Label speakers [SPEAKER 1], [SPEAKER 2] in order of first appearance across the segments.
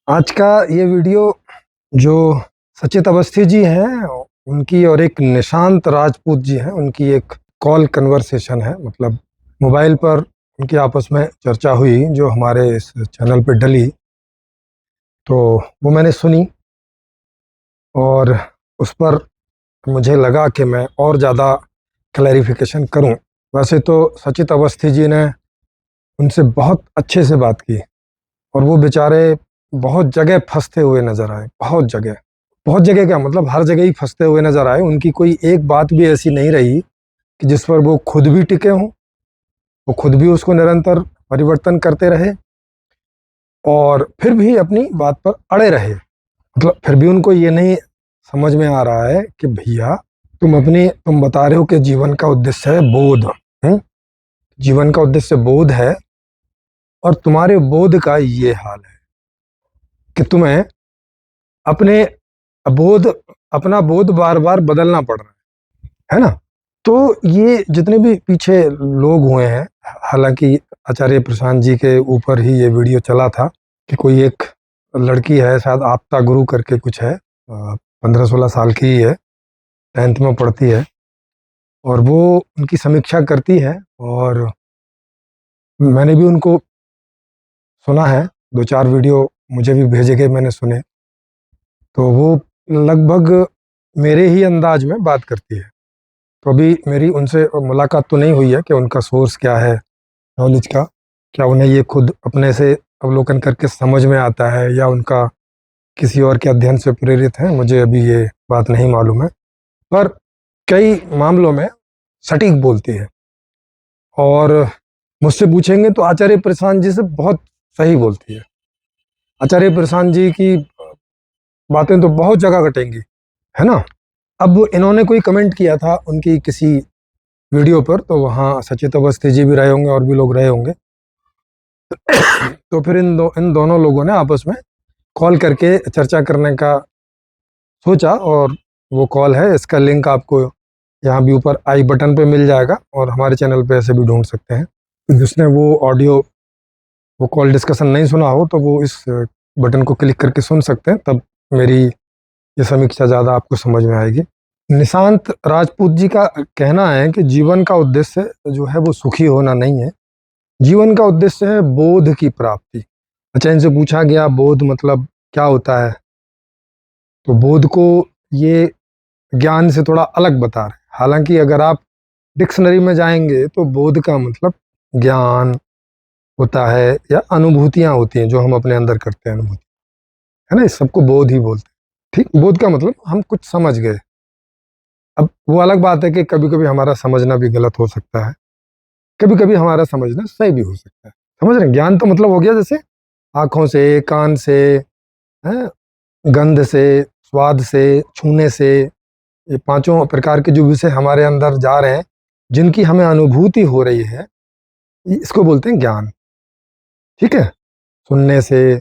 [SPEAKER 1] आज का ये वीडियो जो सचित अवस्थी जी हैं उनकी और एक निशांत राजपूत जी हैं उनकी एक कॉल कन्वर्सेशन है। मतलब मोबाइल पर उनकी आपस में चर्चा हुई जो हमारे इस चैनल पे डली, तो वो मैंने सुनी और उस पर मुझे लगा कि मैं और ज़्यादा क्लैरिफिकेशन करूं। वैसे तो सचित अवस्थी जी ने उनसे बहुत अच्छे से बात की और वो बेचारे बहुत जगह फंसते हुए नजर आए। बहुत जगह क्या, मतलब हर जगह ही फंसते हुए नजर आए। उनकी कोई एक बात भी ऐसी नहीं रही कि जिस पर वो खुद भी टिके हों, वो खुद भी उसको निरंतर परिवर्तन करते रहे और फिर भी अपनी बात पर अड़े रहे। मतलब फिर भी उनको ये नहीं समझ में आ रहा है कि भैया तुम बता रहे हो कि जीवन का उद्देश्य है बोध। हम्म? जीवन का उद्देश्य बोध है और तुम्हारे बोध का ये हाल है कि तुम्हें अपने बोध अपना बोध बार बार बदलना पड़ रहा है ना। तो ये जितने भी पीछे लोग हुए हैं, हालांकि आचार्य प्रशांत जी के ऊपर ही ये वीडियो चला था कि कोई एक लड़की है, शायद आपता गुरु करके कुछ है, 15-16 साल की ही है, 10th में पढ़ती है और वो उनकी समीक्षा करती है। और मैंने भी उनको सुना है, 2-4 वीडियो मुझे भी भेजे गए, मैंने सुने। तो वो लगभग मेरे ही अंदाज में बात करती है। तो अभी मेरी उनसे मुलाकात तो नहीं हुई है कि उनका सोर्स क्या है नॉलेज का, क्या उन्हें ये खुद अपने से अवलोकन करके समझ में आता है या उनका किसी और के अध्ययन से प्रेरित है, मुझे अभी ये बात नहीं मालूम है। पर कई मामलों में सटीक बोलती है और मुझसे पूछेंगे तो आचार्य प्रशांत जी से बहुत सही बोलती है। आचार्य प्रशांत जी की बातें तो बहुत जगह घटेंगी, है ना। अब इन्होंने कोई कमेंट किया था उनकी किसी वीडियो पर, तो वहाँ सचित अवस्थी जी भी रहे होंगे और भी लोग रहे होंगे। तो फिर इन दोनों लोगों ने आपस में कॉल करके चर्चा करने का सोचा और वो कॉल है, इसका लिंक आपको यहाँ भी ऊपर आई बटन पे मिल जाएगा और हमारे चैनल पे ऐसे भी ढूंढ सकते हैं। तो जिसने वो कॉल डिस्कशन नहीं सुना हो तो वो इस बटन को क्लिक करके सुन सकते हैं, तब मेरी ये समीक्षा ज़्यादा आपको समझ में आएगी। निशांत राजपूत जी का कहना है कि जीवन का उद्देश्य जो है वो सुखी होना नहीं है, जीवन का उद्देश्य है बोध की प्राप्ति। अच्छा, इनसे पूछा गया बोध मतलब क्या होता है, तो बोध को ये ज्ञान से थोड़ा अलग बता रहे हैं। हालांकि अगर आप डिक्शनरी में जाएंगे तो बोध का मतलब ज्ञान होता है या अनुभूतियां होती हैं जो हम अपने अंदर करते हैं, अनुभूति, है ना। इस सबको बोध ही बोलते हैं। ठीक, बोध का मतलब हम कुछ समझ गए। अब वो अलग बात है कि कभी कभी हमारा समझना भी गलत हो सकता है, कभी कभी हमारा समझना सही भी हो सकता है। समझ रहे हैं, ज्ञान तो मतलब हो गया जैसे आंखों से, कान से, हैं, गंध से, स्वाद से, छूने से, ये पांचों प्रकार के जो विषय हमारे अंदर जा रहे हैं, जिनकी हमें अनुभूति हो रही है, इसको बोलते हैं ज्ञान। ठीक है, सुनने से,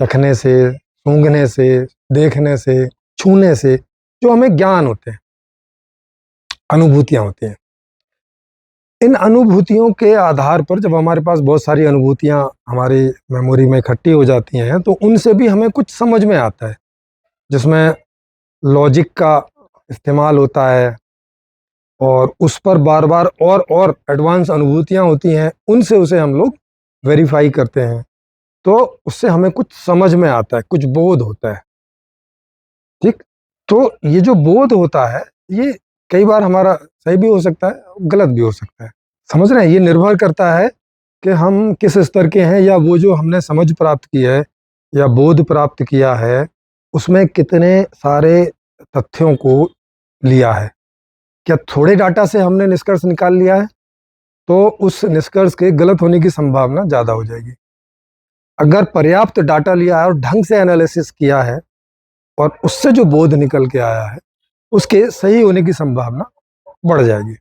[SPEAKER 1] चखने से, सूंघने से, देखने से, छूने से जो हमें ज्ञान होते हैं, अनुभूतियां होती हैं। इन अनुभूतियों के आधार पर जब हमारे पास बहुत सारी अनुभूतियां हमारी मेमोरी में इकट्ठी हो जाती हैं तो उनसे भी हमें कुछ समझ में आता है, जिसमें लॉजिक का इस्तेमाल होता है और उस पर बार बार और एडवांस अनुभूतियां होती हैं, उनसे उसे हम लोग वेरीफाई करते हैं। तो उससे हमें कुछ समझ में आता है, कुछ बोध होता है। ठीक, तो ये जो बोध होता है ये कई बार हमारा सही भी हो सकता है, गलत भी हो सकता है। समझ रहे हैं, ये निर्भर करता है कि हम किस स्तर के हैं या वो जो हमने समझ प्राप्त की है या बोध प्राप्त किया है उसमें कितने सारे तथ्यों को लिया है। क्या थोड़े डाटा से हमने निष्कर्ष निकाल लिया है तो उस निष्कर्ष के गलत होने की संभावना ज़्यादा हो जाएगी। अगर पर्याप्त डाटा लिया है और ढंग से एनालिसिस किया है और उससे जो बोध निकल के आया है उसके सही होने की संभावना बढ़ जाएगी।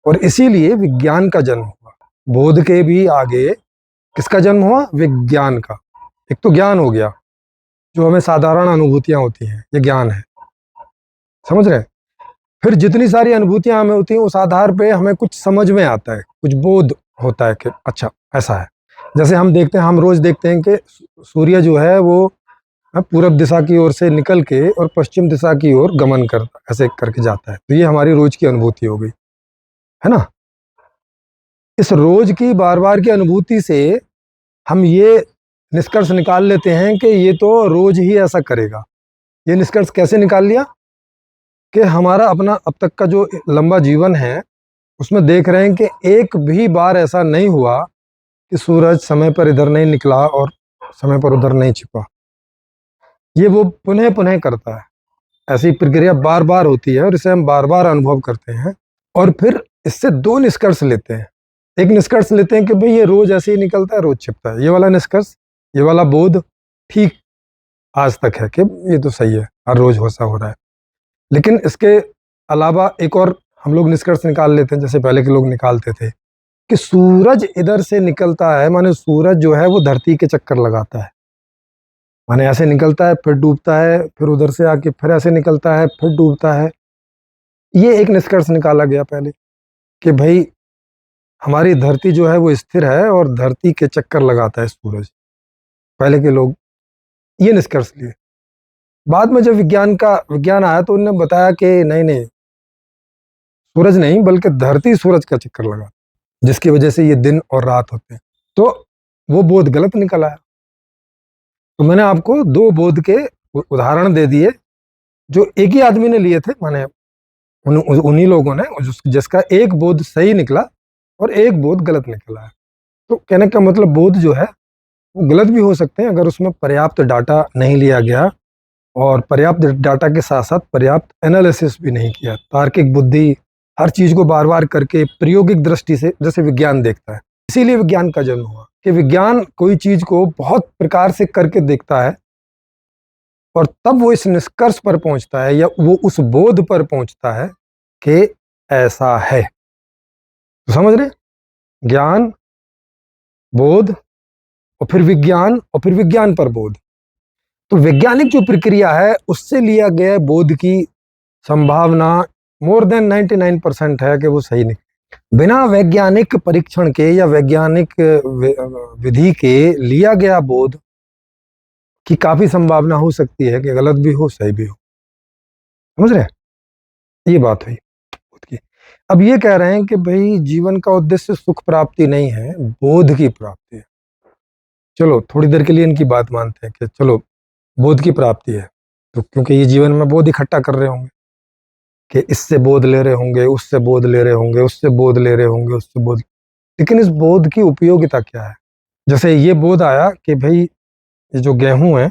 [SPEAKER 1] और इसीलिए विज्ञान का जन्म हुआ। बोध के भी आगे किसका जन्म हुआ? विज्ञान का। एक तो ज्ञान हो गया, जो हमें साधारण अनुभूतियां होती हैं, ये ज्ञान है। समझ रहे हैं? फिर जितनी सारी अनुभूतियां हमें होती हैं उस आधार पे हमें कुछ समझ में आता है, कुछ बोध होता है कि अच्छा ऐसा है। जैसे हम देखते हैं, हम रोज देखते हैं कि सूर्य जो है वो पूरब दिशा की ओर से निकल के और पश्चिम दिशा की ओर गमन करता, ऐसे करके जाता है। तो ये हमारी रोज की अनुभूति हो गई, है ना। इस रोज की बार बार की अनुभूति से हम ये निष्कर्ष निकाल लेते हैं कि ये तो रोज ही ऐसा करेगा। ये निष्कर्ष कैसे निकाल लिया कि हमारा अपना अब तक का जो लंबा जीवन है उसमें देख रहे हैं कि एक भी बार ऐसा नहीं हुआ कि सूरज समय पर इधर नहीं निकला और समय पर उधर नहीं छिपा। ये वो पुनः पुनः करता है। ऐसी प्रक्रिया बार बार होती है और इसे हम बार बार अनुभव करते हैं। और फिर इससे दो निष्कर्ष लेते हैं। एक निष्कर्ष लेते हैं कि भाई ये रोज ऐसे ही निकलता है, रोज छिपता है। ये वाला निष्कर्ष, ये वाला बोध ठीक आज तक है कि ये तो सही है, हर रोज ऐसा हो रहा है। लेकिन इसके अलावा एक और हम लोग निष्कर्ष निकाल लेते हैं, जैसे पहले के लोग निकालते थे कि सूरज इधर से निकलता है, माने सूरज जो है वो धरती के चक्कर लगाता है, माने ऐसे निकलता है फिर डूबता है, फिर उधर से आके फिर ऐसे निकलता है फिर डूबता है। ये एक निष्कर्ष निकाला गया पहले कि भाई हमारी धरती जो है वो स्थिर है और धरती के चक्कर लगाता है सूरज। पहले के लोग ये निष्कर्ष लिए। बाद में जब विज्ञान आया तो उन्होंने बताया कि नहीं नहीं, सूरज नहीं बल्कि धरती सूरज का चक्कर लगा, जिसकी वजह से ये दिन और रात होते हैं। तो वो बोध गलत निकल आया। तो मैंने आपको दो बोध के उदाहरण दे दिए जो एक ही आदमी ने लिए थे, माने उन्हीं लोगों ने जिसका एक बोध सही निकला और एक बोध गलत निकला है। तो कहने का मतलब बोध जो है वो गलत भी हो सकते हैं अगर उसमें पर्याप्त डाटा नहीं लिया गया और पर्याप्त डाटा के साथ साथ पर्याप्त एनालिसिस भी नहीं किया। तार्किक बुद्धि हर चीज को बार बार करके प्रायोगिक दृष्टि से जैसे विज्ञान देखता है, इसीलिए विज्ञान का जन्म हुआ कि विज्ञान कोई चीज को बहुत प्रकार से करके देखता है और तब वो इस निष्कर्ष पर पहुंचता है या वो उस बोध पर पहुंचता है कि ऐसा है। तो समझ रहे, ज्ञान, बोध और फिर विज्ञान और फिर विज्ञान पर बोध। तो वैज्ञानिक जो प्रक्रिया है उससे लिया गया बोध की संभावना मोर देन 99% है कि वो सही नहीं। बिना वैज्ञानिक परीक्षण के या वैज्ञानिक विधि के लिया गया बोध की काफी संभावना हो सकती है कि गलत भी हो सही भी हो। समझ रहे, ये बात हुई बोध की। अब ये कह रहे हैं कि भाई जीवन का उद्देश्य सुख प्राप्ति नहीं है, बोध की प्राप्ति है। चलो थोड़ी देर के लिए इनकी बात मानते हैं कि चलो बोध की प्राप्ति है, तो क्योंकि ये जीवन में बोध इकट्ठा कर रहे होंगे कि इससे बोध ले रहे होंगे, उससे बोध ले रहे होंगे, उससे बोध ले रहे होंगे, उससे बोध। लेकिन इस बोध की उपयोगिता क्या है? जैसे ये बोध आया कि भाई ये जो गेहूं है,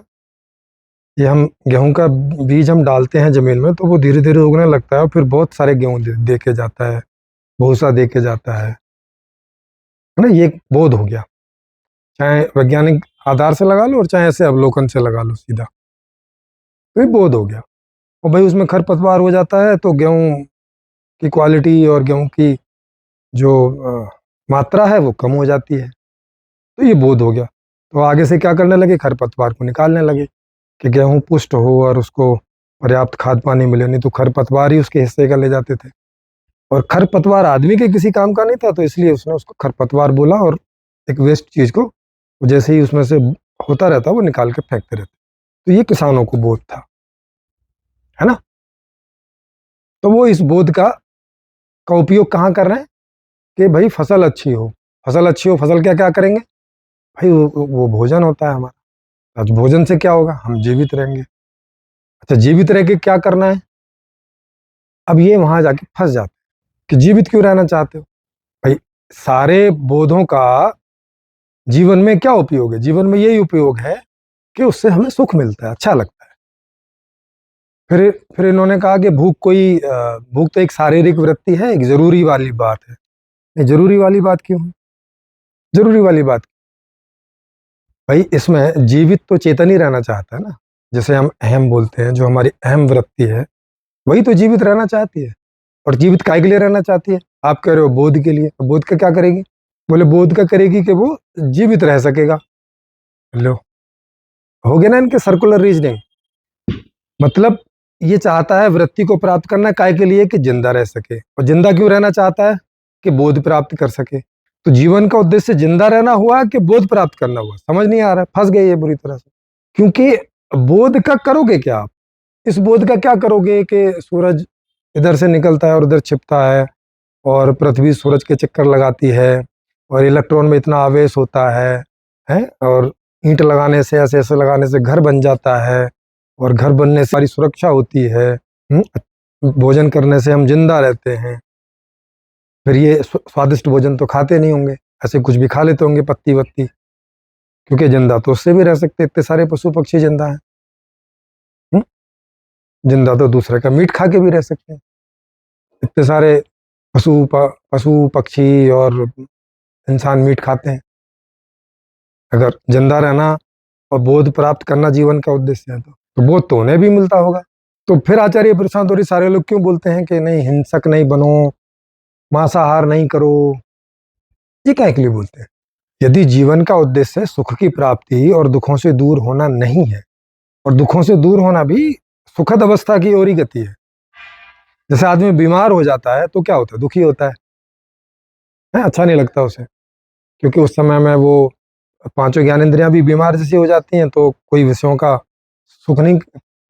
[SPEAKER 1] ये हम गेहूं का बीज हम डालते हैं जमीन में तो वो धीरे धीरे उगने लगता है और फिर बहुत सारे गेहूं दे के जाता है, भूसा दे के जाता है ना। ये एक बोध हो गया, चाहे वैज्ञानिक आधार से लगा लो और चाहे ऐसे अवलोकन से लगा लो सीधा, तो ये बोध हो गया। और भाई उसमें खरपतवार हो जाता है तो गेहूं की क्वालिटी और गेहूं की जो मात्रा है वो कम हो जाती है। तो ये बोध हो गया। तो आगे से क्या करने लगे, खरपतवार को निकालने लगे कि गेहूं पुष्ट हो और उसको पर्याप्त खाद पानी मिले, नहीं तो खरपतवार ही उसके हिस्से का ले जाते थे। और खरपतवार आदमी के किसी काम का नहीं था, तो इसलिए उसने उसको खरपतवार बोला और एक वेस्ट चीज को जैसे ही उसमें से होता रहता वो निकाल के फेंकते रहते। तो ये किसानों को बोध था, है ना। तो वो इस बोध का उपयोग कहाँ कर रहे हैं कि भाई फसल अच्छी हो, फसल अच्छी हो, फसल क्या क्या करेंगे भाई, वो भोजन होता है हमारा। आज भोजन से क्या होगा, हम जीवित रहेंगे। अच्छा जीवित रह के क्या करना है, अब ये वहां जाके फंस जाते हैं कि जीवित क्यों रहना चाहते हो भाई। सारे बोधों का जीवन में क्या उपयोग है, जीवन में यही उपयोग है कि उससे हमें सुख मिलता है, अच्छा लगता है। फिर इन्होंने कहा कि भूख तो एक शारीरिक वृत्ति है, एक जरूरी वाली बात है। नहीं, जरूरी वाली बात क्यों है, जरूरी वाली बात भाई इसमें जीवित तो चेतन ही रहना चाहता है ना। जैसे हम अहम बोलते हैं, जो हमारी अहम वृत्ति है वही तो जीवित रहना चाहती है। और जीवित काय के लिए रहना चाहती है, आप कह रहे हो बोध के लिए। तो बोध का क्या करेगी, बोले बोध का करेगी कि वो जीवित रह सकेगा। लो हो गया ना इनके सर्कुलर रीजनिंग। मतलब ये चाहता है वृत्ति को प्राप्त करना काय के लिए कि जिंदा रह सके, और जिंदा क्यों रहना चाहता है कि बोध प्राप्त कर सके। तो जीवन का उद्देश्य जिंदा रहना हुआ कि बोध प्राप्त करना हुआ, समझ नहीं आ रहा है, फंस गए ये बुरी तरह से। क्योंकि बोध का करोगे क्या आप? इस बोध का क्या करोगे कि सूरज इधर से निकलता है और उधर छिपता है, और पृथ्वी सूरज के चक्कर लगाती है, और इलेक्ट्रॉन में इतना आवेश होता है, और ईंट लगाने से, ऐसे ऐसे लगाने से घर बन जाता है, और घर बनने से सारी सुरक्षा होती है। भोजन करने से हम जिंदा रहते हैं। फिर ये स्वादिष्ट भोजन तो खाते नहीं होंगे, ऐसे कुछ भी खा लेते होंगे पत्ती वत्ती, क्योंकि जिंदा तो उससे भी रह सकते, इतने सारे पशु पक्षी जिंदा हैं। जिंदा तो दूसरे का मीट खा के भी रह सकते हैं, इतने सारे पशु पक्षी और इंसान मीट खाते हैं। अगर जिंदा रहना और बोध प्राप्त करना जीवन का उद्देश्य है तो बोध तो उन्हें भी मिलता होगा। तो फिर आचार्य प्रशांत और सारे लोग क्यों बोलते हैं कि नहीं, हिंसक नहीं बनो, मांसाहार नहीं करो? ये क्या के लिए बोलते हैं? यदि जीवन का उद्देश्य सुख की प्राप्ति और दुखों से दूर होना नहीं है, और दुखों से दूर होना भी सुखद अवस्था की ओर ही गति है। जैसे आदमी बीमार हो जाता है तो क्या होता है? दुखी होता है, अच्छा नहीं लगता उसे, क्योंकि उस समय में वो पांचों ज्ञानेंद्रियां भी बीमार जैसी हो जाती हैं, तो कोई विषयों का सुख नहीं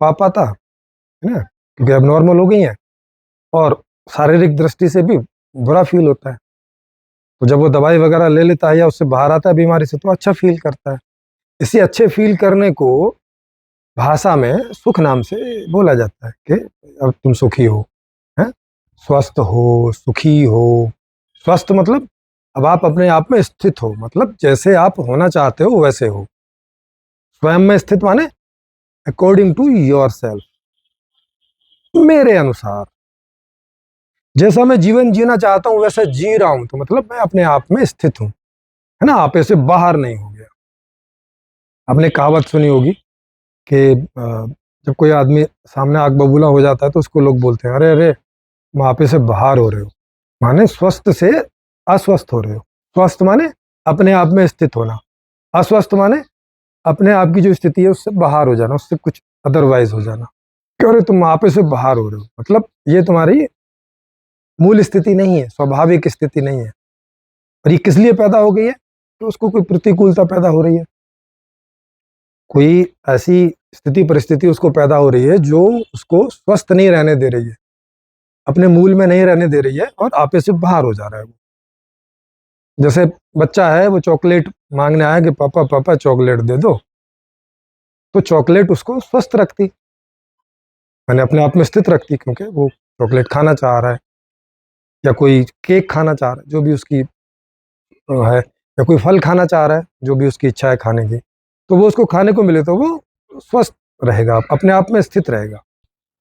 [SPEAKER 1] पा पाता है ना, क्योंकि अब नॉर्मल हो गई हैं, और शारीरिक दृष्टि से भी बुरा फील होता है। तो जब वो दवाई वगैरह ले लेता है या उससे बाहर आता है बीमारी से, तो अच्छा फील करता है। इसी अच्छे फील करने को भाषा में सुख नाम से बोला जाता है कि अब तुम सुखी हो, हैं, स्वस्थ हो, सुखी हो। स्वस्थ मतलब अब आप अपने आप में स्थित हो, मतलब जैसे आप होना चाहते हो वैसे हो। स्वयं में स्थित माने अकॉर्डिंग टू योर सेल्फ, मेरे अनुसार जैसा मैं जीवन जीना चाहता हूं वैसा जी रहा हूं, तो मतलब मैं अपने आप में स्थित हूं, है ना, आप ऐसे बाहर नहीं हो गया। आपने कहावत सुनी होगी कि जब कोई आदमी सामने आग बबूला हो जाता है तो उसको लोग बोलते हैं, अरे अरे तुम आप से बाहर हो रहे हो, माने स्वस्थ से अस्वस्थ हो रहे हो। स्वस्थ माने अपने आप में स्थित होना, अस्वस्थ माने अपने आप की जो स्थिति है उससे बाहर हो जाना, उससे कुछ अदरवाइज हो जाना। क्यों? अरे तुम आप से बाहर हो रहे हो, मतलब ये तुम्हारी मूल स्थिति नहीं है, स्वाभाविक स्थिति नहीं है। और ये किस लिए पैदा हो गई है? तो उसको कोई प्रतिकूलता पैदा हो रही है, कोई ऐसी स्थिति परिस्थिति उसको पैदा हो रही है जो उसको स्वस्थ नहीं रहने दे रही है, अपने मूल में नहीं रहने दे रही है, और आपे से बाहर हो जा रहा है वो। जैसे बच्चा है, वो चॉकलेट मांगने आया कि पापा पापा चॉकलेट दे दो, तो चॉकलेट उसको स्वस्थ रखती, मैंने अपने आप में स्थित रखती, क्योंकि वो चॉकलेट खाना चाह रहा है, या कोई केक खाना चाह रहा है जो भी उसकी है, या कोई फल खाना चाह रहा है जो भी उसकी इच्छा है खाने की, तो वो उसको खाने को मिले तो वो स्वस्थ रहेगा, अपने आप में स्थित रहेगा।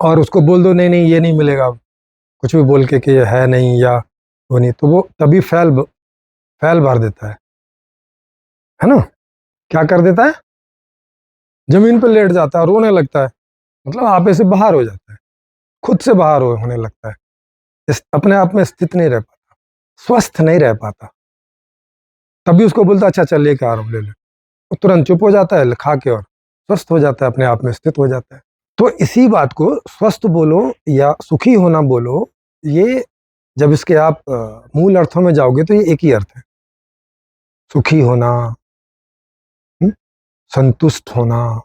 [SPEAKER 1] और उसको बोल दो नहीं नहीं ये नहीं मिलेगा, कुछ भी बोल के कि ये है नहीं या वो नहीं, तो वो तभी फैल भर देता है ना, क्या कर देता है? जमीन पर लेट जाता है, रोने लगता है, मतलब आपे से बाहर हो जाता है, खुद से बाहर होने लगता है, अपने आप में स्थित नहीं रह पाता, स्वस्थ नहीं रह पाता। तभी उसको बोलता अच्छा चल लेके आ रहा हूँ, ले ले, वो तुरंत चुप हो जाता है खा के, और स्वस्थ हो जाता है, अपने आप में स्थित हो जाता है। तो इसी बात को स्वस्थ बोलो या सुखी होना बोलो, ये जब इसके आप मूल अर्थों में जाओगे तो ये एक ही अर्थ है। सुखी होना, संतुष्ट होना,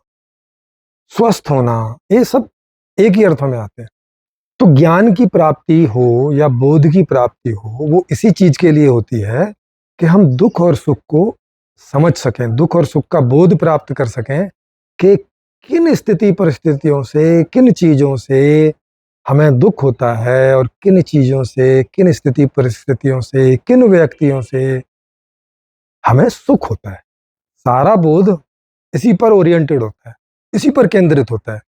[SPEAKER 1] स्वस्थ होना, ये सब एक ही अर्थों में आते हैं। तो ज्ञान की प्राप्ति हो या बोध की प्राप्ति हो, वो इसी चीज के लिए होती है कि हम दुख और सुख को समझ सकें, दुख और सुख का बोध प्राप्त कर सकें कि किन स्थिति परिस्थितियों से, किन चीजों से हमें दुख होता है, और किन चीजों से, किन स्थिति परिस्थितियों से, किन व्यक्तियों से हमें सुख होता है। सारा बोध इसी पर ओरिएंटेड होता है, इसी पर केंद्रित होता है।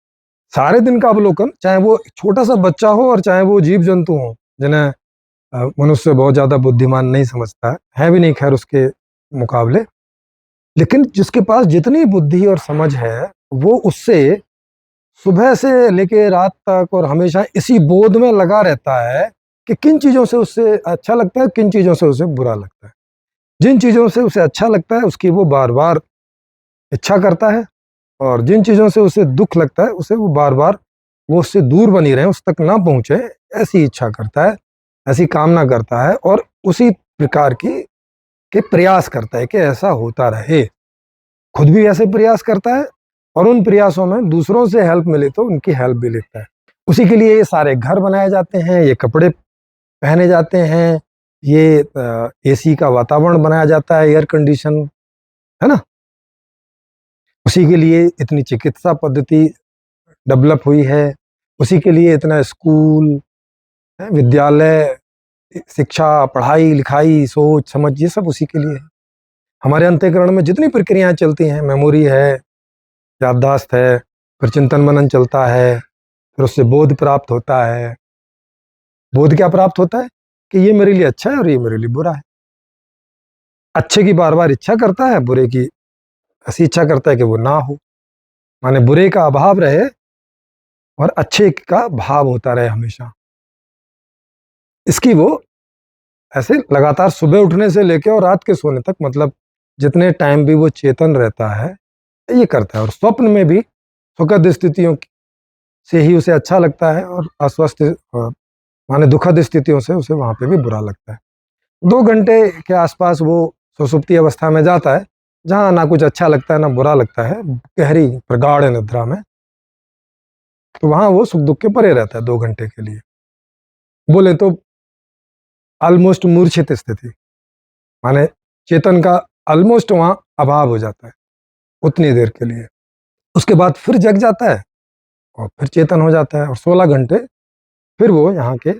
[SPEAKER 1] सारे दिन का अवलोकन, चाहे वो छोटा सा बच्चा हो और चाहे वो जीव जंतु हो, जिन्हें मनुष्य बहुत ज्यादा बुद्धिमान नहीं समझता है भी नहीं खैर उसके मुकाबले, लेकिन जिसके पास जितनी बुद्धि और समझ है, वो उससे सुबह से लेके रात तक और हमेशा इसी बोध में लगा रहता है कि किन चीजों से उससे अच्छा लगता है, किन चीजों से उसे बुरा लगता है। जिन चीजों से उसे अच्छा लगता है उसकी वो बार बार इच्छा करता है, और जिन चीजों से उसे दुख लगता है उसे वो बार बार, वो उससे दूर बनी रहे, उस तक ना पहुंचे, ऐसी इच्छा करता है, ऐसी कामना करता है, और उसी प्रकार की कि प्रयास करता है कि ऐसा होता रहे, खुद भी ऐसे प्रयास करता है और उन प्रयासों में दूसरों से हेल्प मिले तो उनकी हेल्प भी लेता है। उसी के लिए ये सारे घर बनाए जाते हैं, ये कपड़े पहने जाते हैं, ये एसी का वातावरण बनाया जाता है, एयर कंडीशन, है ना। उसी के लिए इतनी चिकित्सा पद्धति डेवलप हुई है, उसी के लिए इतना स्कूल, विद्यालय, शिक्षा, पढ़ाई लिखाई, सोच समझ, ये सब उसी के लिए है। हमारे अंतःकरण में जितनी प्रक्रियाएं चलती हैं, मेमोरी है, याददाश्त है, फिर चिंतन मनन चलता है, फिर उससे बोध प्राप्त होता है। बोध क्या प्राप्त होता है कि ये मेरे लिए अच्छा है और ये मेरे लिए बुरा है। अच्छे की बार बार इच्छा करता है, बुरे की ऐसी इच्छा करता है कि वो ना हो, माने बुरे का अभाव रहे और अच्छे का भाव होता रहे हमेशा। इसकी वो ऐसे लगातार सुबह उठने से लेकर और रात के सोने तक, मतलब जितने टाइम भी वो चेतन रहता है ये करता है। और स्वप्न में भी सुखद स्थितियों से ही उसे अच्छा लगता है और अस्वस्थ माने दुखद स्थितियों से उसे वहां पे भी बुरा लगता है। 2 घंटे के आसपास वो सुषुप्ति अवस्था में जाता है, जहाँ ना कुछ अच्छा लगता है ना बुरा लगता है, गहरी प्रगाढ़ निद्रा में। तो वहां वो सुख दुख के परे रहता है 2 घंटे के लिए। बोले तो ऑलमोस्ट मूर्छित स्थिति, माने चेतन का ऑलमोस्ट वहां अभाव हो जाता है उतनी देर के लिए। उसके बाद फिर जग जाता है और फिर चेतन हो जाता है और 16 घंटे फिर वो यहाँ के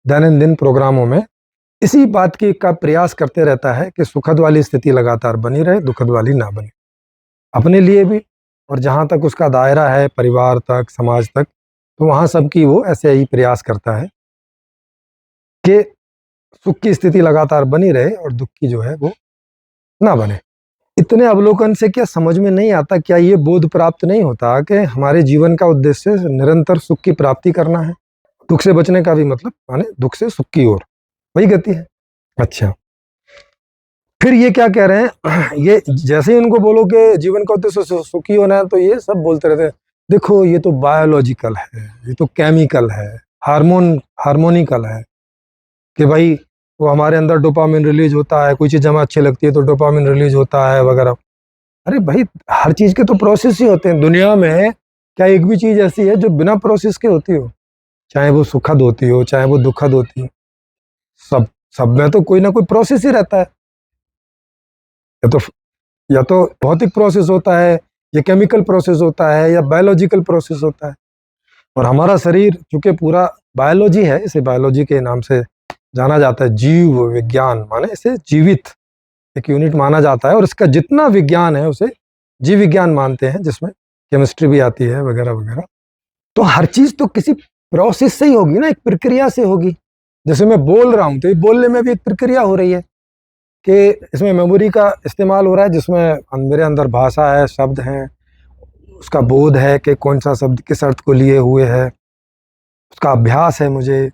[SPEAKER 1] दैनंदिन प्रोग्रामों में इसी बात की का प्रयास करते रहता है कि सुखद वाली स्थिति लगातार बनी रहे, दुखद वाली ना बने, अपने लिए भी और जहाँ तक उसका दायरा है परिवार तक, समाज तक, तो वहाँ सबकी वो ऐसे ही प्रयास करता है कि सुख की स्थिति लगातार बनी रहे और दुख की जो है वो ना बने। इतने अवलोकन से क्या समझ में नहीं आता, क्या ये बोध प्राप्त नहीं होता कि हमारे जीवन का उद्देश्य निरंतर सुख की प्राप्ति करना है? दुख से बचने का भी मतलब माने दुख से सुख की ओर, वही गति है। अच्छा, फिर ये क्या कह रहे हैं ये जैसे ही उनको बोलो कि जीवन का उद्देश्य सुखी होना है, तो ये सब बोलते रहते हैं देखो ये तो बायोलॉजिकल है, ये तो केमिकल है, हार्मोनिकल है, कि भाई वो हमारे अंदर डोपामिन रिलीज होता है, कोई चीज़ हमें अच्छी लगती है तो डोपामिन रिलीज होता है वगैरह। अरे भाई हर चीज़ के तो प्रोसेस ही होते हैं दुनिया में। क्या एक भी चीज़ ऐसी है जो बिना प्रोसेस के होती हो? चाहे वो सुखद होती हो चाहे वो दुखद होती हो, सब सब में तो कोई ना कोई प्रोसेस ही रहता है। या तो भौतिक प्रोसेस होता है, या केमिकल प्रोसेस होता है, या बायोलॉजिकल प्रोसेस होता है। और हमारा शरीर चूंकि पूरा बायोलॉजी है, इसे बायोलॉजी के नाम से जाना जाता है, जीव विज्ञान माने इसे जीवित एक यूनिट माना जाता है, और इसका जितना विज्ञान है उसे जीव विज्ञान मानते हैं, जिसमें केमिस्ट्री भी आती है वगैरह वगैरह। तो हर चीज तो किसी प्रोसेस से ही होगी ना, एक प्रक्रिया से होगी। जैसे मैं बोल रहा हूँ तो ये बोलने में भी एक प्रक्रिया हो रही है कि इसमें मेमोरी का इस्तेमाल हो रहा है, जिसमें मेरे अंदर भाषा है, शब्द हैं, उसका बोध है कि कौन सा शब्द किस अर्थ को लिए हुए है, उसका अभ्यास है। मुझे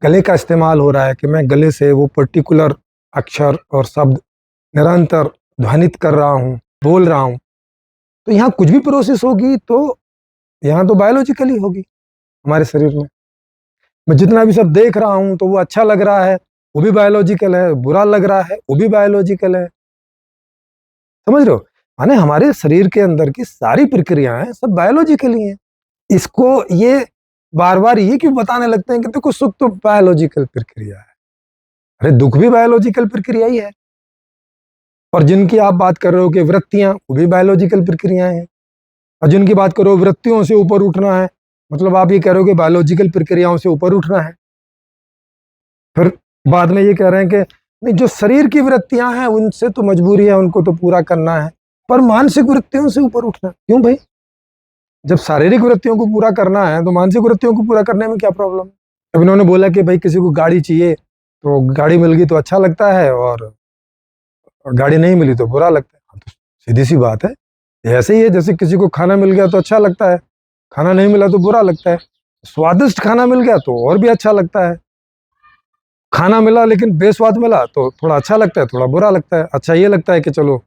[SPEAKER 1] गले का इस्तेमाल हो रहा है कि मैं गले से वो पर्टिकुलर अक्षर और शब्द निरंतर ध्वनित कर रहा हूँ, बोल रहा हूँ। तो यहाँ कुछ भी प्रोसेस होगी तो यहाँ तो बायोलॉजिकली होगी हमारे शरीर में। मैं जितना भी सब देख रहा हूँ तो वो अच्छा लग रहा है, वो भी बायोलॉजिकल है, बुरा लग रहा है वो भी बायोलॉजिकल है। समझ रहे हो? माने हमारे शरीर के अंदर की सारी प्रक्रियाएं सब बायोलॉजिकली हैं। इसको ये बार बार ये क्यों बताने लगते हैं कि देखो सुख तो बायोलॉजिकल प्रक्रिया है? अरे दुख भी बायोलॉजिकल प्रक्रिया ही है। और जिनकी आप बात कर रहे हो कि वृत्तियां, वो भी बायोलॉजिकल प्रक्रियाएं हैं। और जिनकी बात करो वृत्तियों से ऊपर उठना है, मतलब आप ये कह रहे हो कि बायोलॉजिकल प्रक्रियाओं से ऊपर उठना है। फिर बाद में ये कह रहे हैं कि नहीं, जो शरीर की वृत्तियां हैं उनसे तो मजबूरी है, उनको तो पूरा करना है, पर मानसिक वृत्तियों से ऊपर उठना क्यों भाई? जब शारीरिक वृत्तियों को पूरा करना है तो मानसिक वृत्तियों को पूरा करने में क्या प्रॉब्लम है? अब इन्होंने बोला कि भाई किसी को गाड़ी चाहिए तो गाड़ी मिल गई तो अच्छा लगता है, और गाड़ी नहीं मिली तो बुरा लगता है। हाँ, तो सीधी सी बात है, ये ऐसे ही है जैसे किसी को खाना मिल गया तो अच्छा लगता है, खाना नहीं मिला तो बुरा लगता है। स्वादिष्ट खाना मिल गया तो और भी अच्छा लगता है, खाना मिला लेकिन बेस्वाद मिला तो थोड़ा अच्छा लगता है, थोड़ा बुरा लगता है। अच्छा ये लगता है कि चलो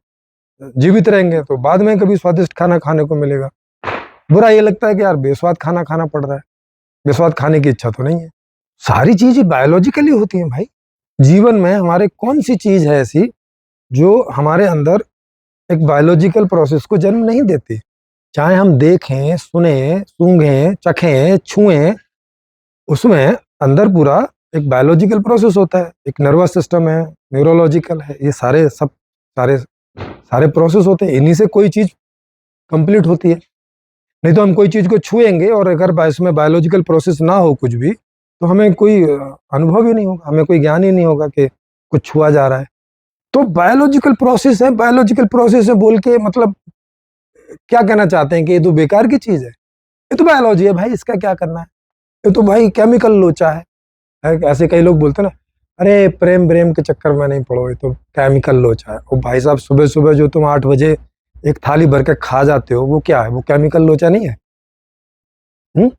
[SPEAKER 1] जीवित रहेंगे तो बाद में कभी स्वादिष्ट खाना खाने को मिलेगा। बुरा ये लगता है कि यार बेस्वाद खाना खाना पड़ रहा है, बेस्वाद खाने की इच्छा तो नहीं है। सारी चीजें बायोलॉजिकली होती हैं भाई। जीवन में हमारे कौन सी चीज है ऐसी जो हमारे अंदर एक बायोलॉजिकल प्रोसेस को जन्म नहीं देती। चाहे हम देखें, सुने, सूंघें, चखें, छुएं, उसमें अंदर पूरा एक बायोलॉजिकल प्रोसेस होता है, एक नर्वस सिस्टम है, न्यूरोलॉजिकल है, ये सारे सारे प्रोसेस होते हैं। इन्हीं से कोई चीज कंप्लीट होती है। नहीं तो हम कोई चीज को छुएंगे और अगर इसमें बायोलॉजिकल प्रोसेस ना हो कुछ भी, तो हमें कोई अनुभव ही नहीं होगा, हमें कोई ज्ञान ही नहीं होगा कि कुछ छुआ जा रहा है। तो बायोलॉजिकल प्रोसेस है बोल के मतलब क्या कहना चाहते हैं कि ये तो बेकार की चीज है, ये तो बायोलॉजी है भाई, इसका क्या करना है, ये तो भाई केमिकल लोचा है। ऐसे कई लोग बोलते हैं ना, अरे प्रेम प्रेम के चक्कर में नहीं पड़ो, ये तो केमिकल लोचा है। और भाई साहब, सुबह सुबह जो तुम 8 बजे एक थाली भर के खा जाते हो, वो क्या है? वो केमिकल लोचा नहीं है? हम्म?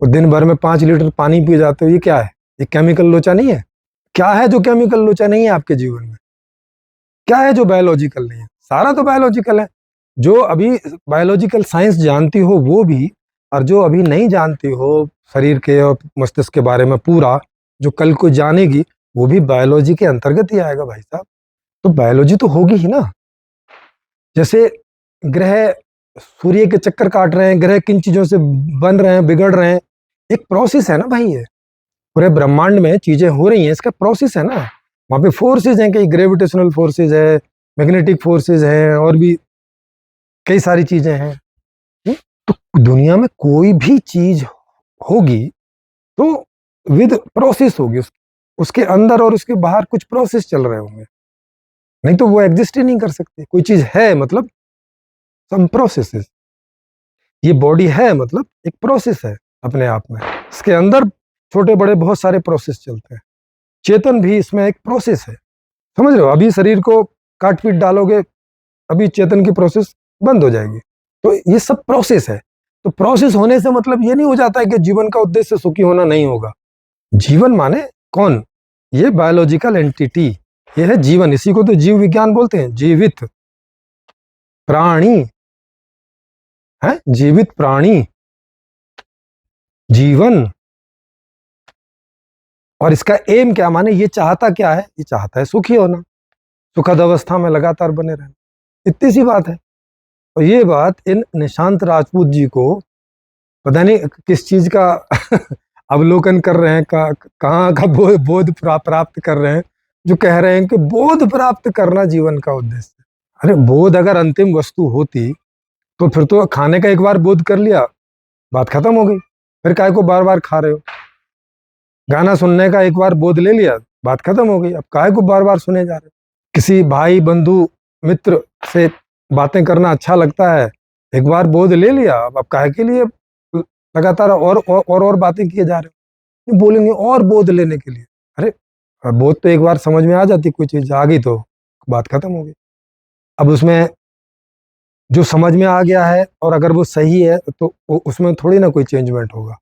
[SPEAKER 1] और दिन भर में 5 लीटर पानी पी जाते हो, ये क्या है? ये केमिकल लोचा नहीं है? क्या है जो केमिकल लोचा नहीं है आपके जीवन में? क्या है जो बायोलॉजिकल नहीं है? सारा तो बायोलॉजिकल है। जो अभी बायोलॉजिकल साइंस जानती हो वो भी, और जो अभी नहीं जानती हो शरीर के और मस्तिष्क के बारे में पूरा, जो कल को जानेगी, वो भी बायोलॉजी के अंतर्गत ही आएगा भाई साहब। तो बायोलॉजी तो होगी ही ना। जैसे ग्रह सूर्य के चक्कर काट रहे हैं, ग्रह किन चीजों से बन रहे हैं, बिगड़ रहे हैं, एक प्रोसेस है ना भाई। ये पूरे ब्रह्मांड में चीजें हो रही हैं, इसका प्रोसेस है ना। वहां पे फोर्सेज हैं, कई ग्रेविटेशनल फोर्सेज है, मैग्नेटिक फोर्सेज हैं, और भी कई सारी चीजें हैं। तो दुनिया में कोई भी चीज होगी तो विद प्रोसेस होगी, उसके अंदर और उसके बाहर कुछ प्रोसेस चल रहे होंगे, नहीं तो वो एग्जिस्ट ही नहीं कर सकते। कोई चीज है मतलब सम प्रोसेसेस। ये बॉडी है मतलब एक प्रोसेस है अपने आप में, इसके अंदर छोटे बड़े बहुत सारे प्रोसेस चलते हैं। चेतन भी इसमें एक प्रोसेस है, समझ रहे हो? अभी शरीर को काट पीट डालोगे, अभी चेतन की प्रोसेस बंद हो जाएगी। तो ये सब प्रोसेस है। तो प्रोसेस होने से मतलब ये नहीं हो जाता है कि जीवन का उद्देश्य सुखी होना नहीं होगा। जीवन माने कौन? ये बायोलॉजिकल एंटिटी, ये है जीवन। इसी को तो जीव विज्ञान बोलते हैं, जीवित प्राणी है, जीवित प्राणी, जीवन। और इसका एम क्या, माने ये चाहता क्या है? ये चाहता है सुखी होना, सुखद अवस्था में लगातार बने रहना। इतनी सी बात है। और ये बात इन निशांत राजपूत जी को पता नहीं किस चीज का अवलोकन कर रहे हैं, कहाँ का बोध प्राप्त कर रहे हैं, जो कह रहे हैं कि बोध प्राप्त करना जीवन का उद्देश्य है। अरे बोध अगर अंतिम वस्तु होती तो फिर तो खाने का एक बार बोध कर लिया, बात खत्म हो गई। फिर काय को बार बार खा रहे हो? गाना सुनने का एक बार बोध ले लिया, बात खत्म हो गई। अब काय को बार बार सुने जा रहे हो? किसी भाई बंधु मित्र से बातें करना अच्छा लगता है, एक बार बोध ले लिया, अब काहे के लिए लगातार और बातें किए जा रहे हो? ये बोलेंगे और बोध लेने के लिए। अरे बोध तो एक बार समझ में आ जाती, कोई चीज आ गई तो बात खत्म हो गई। अब उसमें जो समझ में आ गया है और अगर वो सही है तो उसमें थोड़ी ना कोई चेंजमेंट होगा।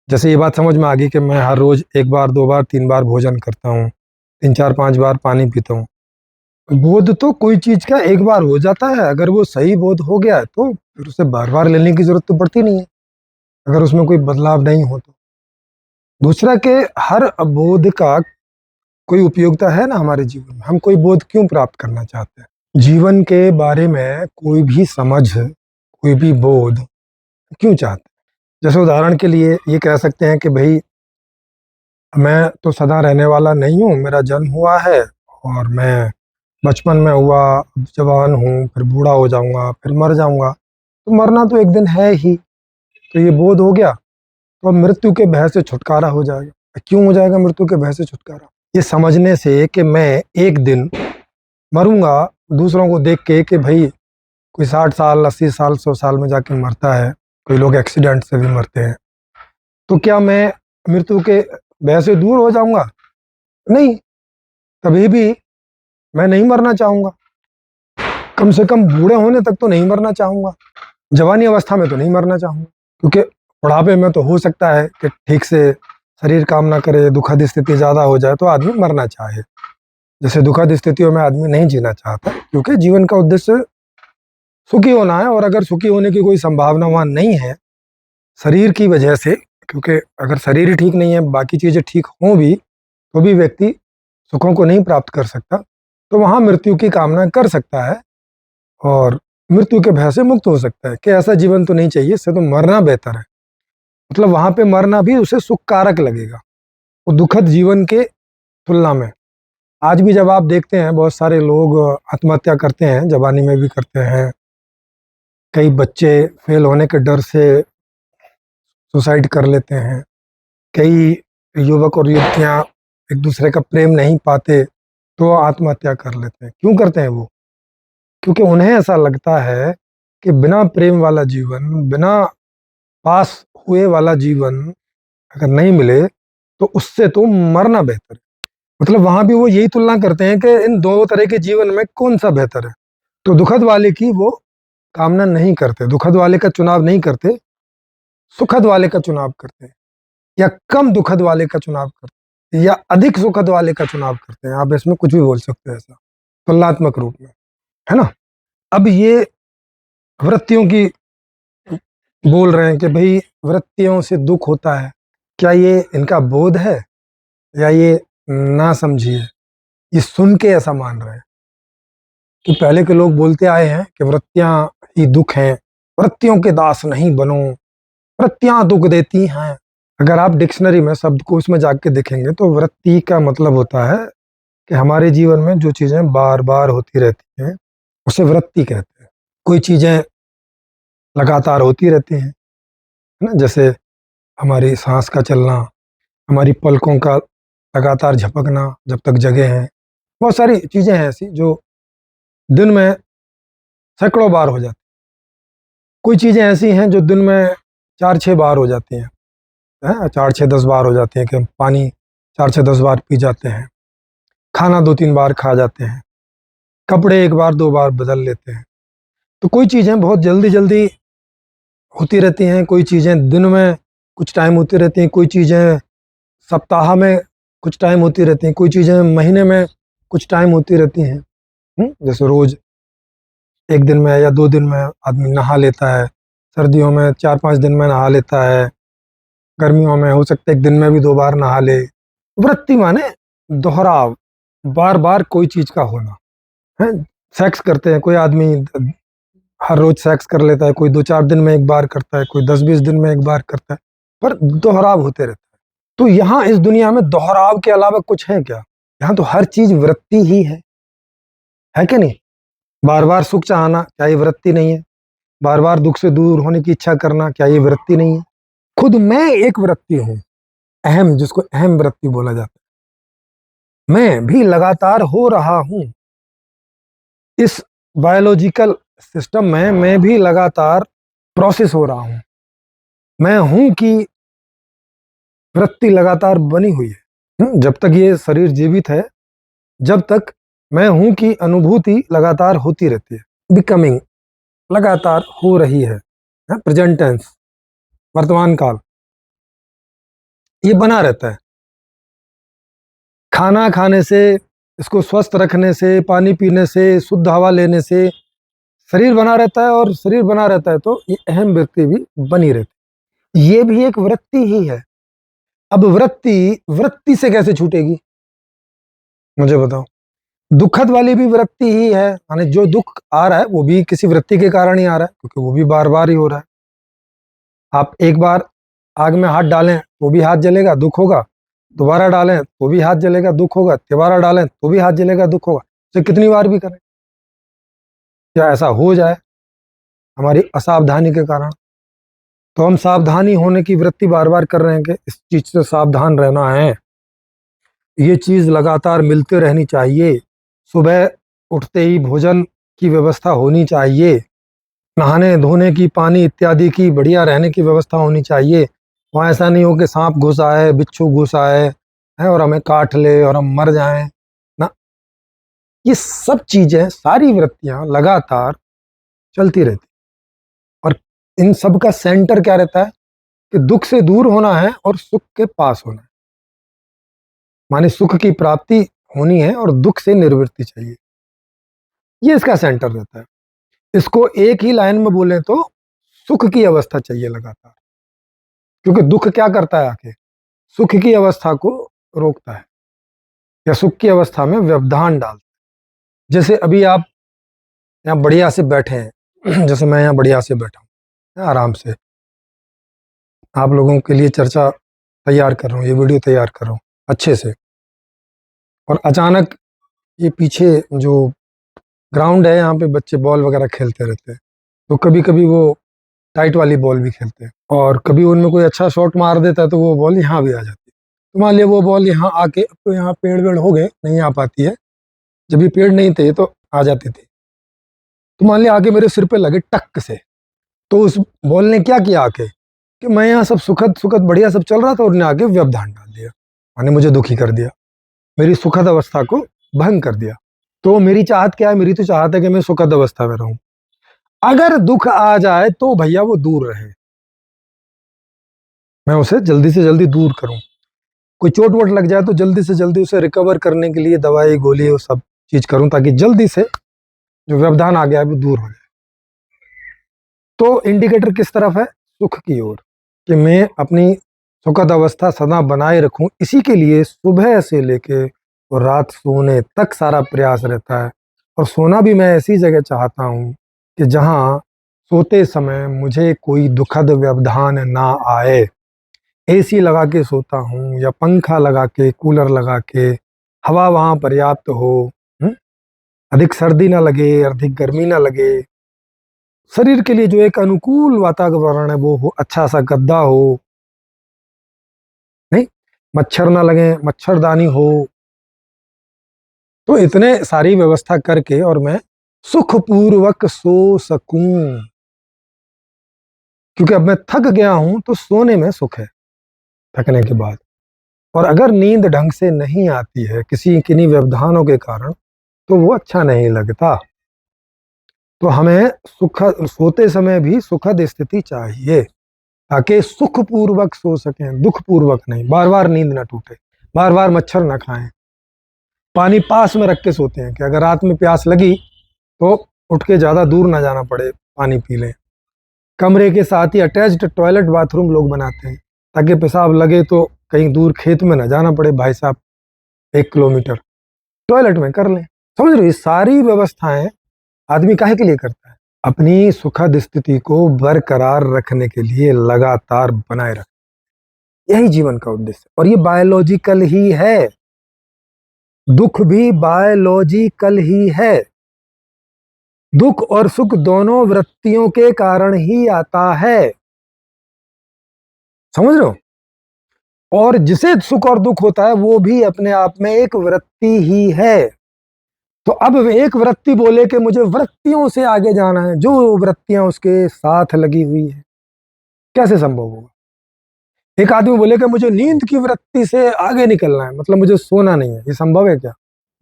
[SPEAKER 1] जैसे ये बात समझ में आ गई कि मैं हर रोज 1 बार 2 बार 3 बार भोजन करता हूँ, 3 4 5 बार पानी पीता हूँ। बोध तो कोई चीज का एक बार हो जाता है, अगर वो सही बोध हो गया है तो फिर उसे बार बार लेने की जरूरत तो पड़ती नहीं है, अगर उसमें कोई बदलाव नहीं हो तो। दूसरा के हर बोध का कोई उपयोगिता है ना हमारे जीवन में। हम कोई बोध क्यों प्राप्त करना चाहते हैं? जीवन के बारे में कोई भी समझ, कोई भी बोध क्यों चाहते हैं? जैसे उदाहरण के लिए ये कह सकते हैं कि भाई मैं तो सदा रहने वाला नहीं हूँ, मेरा जन्म हुआ है और मैं बचपन में हुआ, अब जवान हूँ, फिर बूढ़ा हो जाऊंगा, फिर मर जाऊंगा, तो मरना तो एक दिन है ही। तो ये बोध हो गया तो अब मृत्यु के भय से छुटकारा हो जाएगा। क्यों हो जाएगा मृत्यु के भय से छुटकारा? ये समझने से कि मैं एक दिन मरूंगा, दूसरों को देख के भाई कोई 60 साल 80 साल 100 साल में जाके मरता है, कोई लोग एक्सीडेंट से भी मरते हैं, तो क्या मैं मृत्यु के भय से दूर हो जाऊंगा? नहीं, कभी भी मैं नहीं मरना चाहूंगा। कम से कम बूढ़े होने तक तो नहीं मरना चाहूंगा, जवानी अवस्था में तो नहीं मरना चाहूंगा, क्योंकि बुढ़ापे में तो हो सकता है कि ठीक से शरीर काम ना करे, दुखद स्थिति ज्यादा हो जाए तो आदमी मरना चाहे। जैसे दुखद स्थितियों में आदमी नहीं जीना चाहता, क्योंकि जीवन का उद्देश्य सुखी होना है। और अगर सुखी होने की कोई संभावना वहां नहीं है शरीर की वजह से, क्योंकि अगर शरीर ही ठीक नहीं है, बाकी चीजें ठीक हों भी तो भी व्यक्ति सुखों को नहीं प्राप्त कर सकता, तो वहाँ मृत्यु की कामना कर सकता है और मृत्यु के भय से मुक्त हो सकता है कि ऐसा जीवन तो नहीं चाहिए, इससे तो मरना बेहतर है। मतलब वहाँ पे मरना भी उसे सुखकारक लगेगा वो दुखद जीवन के तुलना में। आज भी जब आप देखते हैं बहुत सारे लोग आत्महत्या करते हैं, जवानी में भी करते हैं, कई बच्चे फेल होने के डर से सुसाइड कर लेते हैं, कई युवक और युवतियां एक दूसरे का प्रेम नहीं पाते तो आत्महत्या कर लेते हैं। क्यों करते हैं वो? क्योंकि उन्हें ऐसा लगता है कि बिना प्रेम वाला जीवन, बिना पास हुए वाला जीवन अगर नहीं मिले तो उससे तो मरना बेहतर है। मतलब वहां भी वो यही तुलना करते हैं कि इन दो तरह के जीवन में कौन सा बेहतर है। तो दुखद वाले की वो कामना नहीं करते, दुखद वाले का चुनाव नहीं करते, सुखद वाले का चुनाव करते हैं, या कम दुखद वाले का चुनाव करते हैं, या अधिक सुखद वाले का चुनाव करते हैं। आप इसमें कुछ भी बोल सकते हैं ऐसा तुलनात्मक रूप में, है ना। अब ये वृत्तियों की बोल रहे हैं कि भाई वृत्तियों से दुख होता है, क्या ये इनका बोध है या ये ना समझिए, ये सुन के ऐसा मान रहे हैं कि पहले के लोग बोलते आए हैं कि वृत्तियां ही दुख हैं, वृत्तियों के दास नहीं बनो, वृत्तियां दुख देती हैं। अगर आप डिक्शनरी में शब्दकोश में जाके देखेंगे तो वृत्ति का मतलब होता है कि हमारे जीवन में जो चीजें बार बार होती रहती हैं उसे वृत्ति कहते हैं। कोई चीजें लगातार होती रहती हैं, है ना, जैसे हमारी सांस का चलना, हमारी पलकों का लगातार झपकना जब तक जगे हैं। बहुत सारी चीजें हैं ऐसी जो दिन में सैकड़ों बार हो जाती। कोई चीजें ऐसी हैं जो दिन में 4-6 बार हो जाती हैं, 4-6-10 बार हो जाती हैं कि हम पानी 4-6-10 बार पी जाते हैं, खाना 2-3 बार खा जाते हैं, कपड़े 1 बार 2 बार बदल लेते हैं। तो कोई चीज़ें बहुत जल्दी जल्दी होती रहती हैं, कोई चीज़ें दिन में कुछ टाइम होती रहती हैं, कोई चीज़ें सप्ताह में कुछ टाइम होती रहती हैं, कोई चीज़ें महीने में कुछ टाइम होती रहती हैं। जैसे रोज़ 1 दिन में या 2 दिन में आदमी नहा लेता है, सर्दियों में 4-5 दिन में नहा लेता है, गर्मियों में हो सकता है 1 दिन में भी 2 बार नहा ले। वृत्ति माने दोहराव, बार बार कोई चीज़ का होना है। सेक्स करते हैं, कोई आदमी हर रोज सेक्स कर लेता है, कोई 2-4 दिन में 1 बार करता है, कोई 10-20 दिन में 1 बार करता है, पर दोहराव होते रहता है। तो यहाँ इस दुनिया में दोहराव के अलावा कुछ है क्या? यहाँ तो हर चीज वृत्ति ही है कि नहीं? बार बार सुख चाहना, क्या ये वृत्ति नहीं है? बार बार दुख से दूर होने की इच्छा करना, क्या ये वृत्ति नहीं है? खुद मैं एक वृत्ति हूं, अहम, जिसको अहम वृत्ति बोला जाता है। मैं भी लगातार हो रहा हूं इस बायोलॉजिकल सिस्टम में, मैं भी लगातार प्रोसेस हो रहा हूं। मैं हूं कि वृत्ति लगातार बनी हुई है। जब तक ये शरीर जीवित है, जब तक मैं हूं की अनुभूति लगातार होती रहती है, बिकमिंग लगातार हो रही है, प्रेजेंट टेंस, वर्तमान काल, ये बना रहता है। खाना खाने से, इसको स्वस्थ रखने से, पानी पीने से, शुद्ध हवा लेने से शरीर बना रहता है, और शरीर बना रहता है तो ये अहम वृत्ति भी बनी रहती है। ये भी एक वृत्ति ही है। अब वृत्ति वृत्ति से कैसे छूटेगी, मुझे बताओ। दुखद वाली भी वृत्ति ही है, यानी जो दुख आ रहा है वो भी किसी वृत्ति के कारण ही आ रहा है, क्योंकि वो भी बार बार ही हो रहा है। आप एक बार आग में हाथ डालें तो भी हाथ जलेगा, दुख होगा, दोबारा डालें तो भी हाथ जलेगा, दुख होगा, दोबारा डालें तो भी हाथ जलेगा, दुख होगा। तो कितनी बार भी करें, क्या ऐसा हो जाए हमारी असावधानी के कारण? तो हम सावधानी होने की वृत्ति बार बार कर रहे हैं कि इस चीज से सावधान रहना है, ये चीज लगातार मिलते रहनी चाहिए, सुबह उठते ही भोजन की व्यवस्था होनी चाहिए, नहाने धोने की, पानी इत्यादि की बढ़िया रहने की व्यवस्था होनी चाहिए। वहाँ ऐसा नहीं हो कि सांप घुस आए, बिच्छू घुस आए है और हमें काट ले और हम मर जाएं ना। ये सब चीजें, सारी वृत्तियां लगातार चलती रहती, और इन सब का सेंटर क्या रहता है कि दुख से दूर होना है और सुख के पास होना है। माने सुख की प्राप्ति होनी है और दुख से निवृत्ति चाहिए, ये इसका सेंटर रहता है। इसको एक ही लाइन में बोले तो सुख की अवस्था चाहिए लगातार, क्योंकि दुख क्या करता है आके, सुख की अवस्था को रोकता है। या सुख की अवस्था में व्यवधान डालते हैं। जैसे अभी आप यहाँ बढ़िया से बैठे हैं जैसे मैं यहाँ बढ़िया से बैठा हूँ आराम से, आप लोगों के लिए चर्चा तैयार कर रहा हूँ, ये वीडियो तैयार कर रहा हूँ अच्छे से, और अचानक ये पीछे जो ग्राउंड है यहाँ पे बच्चे बॉल वगैरह खेलते रहते हैं, तो कभी कभी वो टाइट वाली बॉल भी खेलते हैं, और कभी उनमें कोई अच्छा शॉट मार देता है तो वो बॉल यहाँ भी आ जाती है। तो मान लिया वो बॉल यहाँ आके, अब तो यहाँ पेड़ वेड़ हो गए, नहीं आ पाती है, जब ये पेड़ नहीं थे तो आ जाती थी। तो मान लिया आके मेरे सिर पे लगे टक से, तो उस बॉल ने क्या किया आके कि मैं यहाँ सब सुखद सुखद बढ़िया सब चल रहा था और उन्हें आके व्यवधान डाल दिया, माने मुझे दुखी कर दिया, मेरी सुखद अवस्था को भंग कर दिया। तो मेरी चाहत क्या है? मेरी तो चाहत है कि मैं सुखद अवस्था में रहूं। अगर दुख आ जाए तो भैया वो दूर रहे, मैं उसे जल्दी से जल्दी दूर करूं। कोई चोट वोट लग जाए तो जल्दी से जल्दी उसे रिकवर करने के लिए दवाई गोली वो सब चीज करूं, ताकि जल्दी से जो व्यवधान आ गया है वो दूर हो जाए। तो इंडिकेटर किस तरफ है? सुख की ओर, कि मैं अपनी सुखद अवस्था सदा बनाए रखूं। इसी के लिए सुबह से लेके और रात सोने तक सारा प्रयास रहता है। और सोना भी मैं ऐसी जगह चाहता हूं कि जहां सोते समय मुझे कोई दुखद व्यवधान ना आए। एसी लगा के सोता हूँ या पंखा लगा के, कूलर लगा के, हवा वहां पर्याप्त हो, हम्म? अधिक सर्दी ना लगे, अधिक गर्मी ना लगे, शरीर के लिए जो एक अनुकूल वातावरण है वो हो, अच्छा सा गद्दा हो, नहीं, मच्छर ना लगे, मच्छरदानी हो। तो इतने सारी व्यवस्था करके और मैं सुखपूर्वक सो सकूं, क्योंकि अब मैं थक गया हूं तो सोने में सुख है थकने के बाद। और अगर नींद ढंग से नहीं आती है किसी किन्हीं व्यवधानों के कारण, तो वो अच्छा नहीं लगता। तो हमें सुखद सोते समय भी सुखद स्थिति चाहिए, ताकि सुखपूर्वक सो सकें, दुखपूर्वक नहीं। बार बार नींद ना टूटे, बार बार मच्छर ना खाएं। पानी पास में रख के सोते हैं कि अगर रात में प्यास लगी तो उठ के ज़्यादा दूर ना जाना पड़े, पानी पी लें। कमरे के साथ ही अटैच्ड टॉयलेट बाथरूम लोग बनाते हैं, ताकि पेशाब लगे तो कहीं दूर खेत में ना जाना पड़े भाई साहब, 1 किलोमीटर, टॉयलेट में कर लें। समझ रहे हो? ये सारी व्यवस्थाएं आदमी काहे के लिए करता है? अपनी सुखद स्थिति को बरकरार रखने के लिए, लगातार बनाए रख, यही जीवन का उद्देश्य। और ये बायोलॉजिकल ही है, दुख भी बायोलॉजिकल ही है। दुख और सुख दोनों वृत्तियों के कारण ही आता है, समझ रहे हो? और जिसे सुख और दुख होता है वो भी अपने आप में एक वृत्ति ही है। तो अब एक वृत्ति बोले कि मुझे वृत्तियों से आगे जाना है, जो वृत्तियां उसके साथ लगी हुई है, कैसे संभव होगा? एक आदमी बोले कि मुझे नींद की वृत्ति से आगे निकलना है, मतलब मुझे सोना नहीं है, ये संभव है क्या?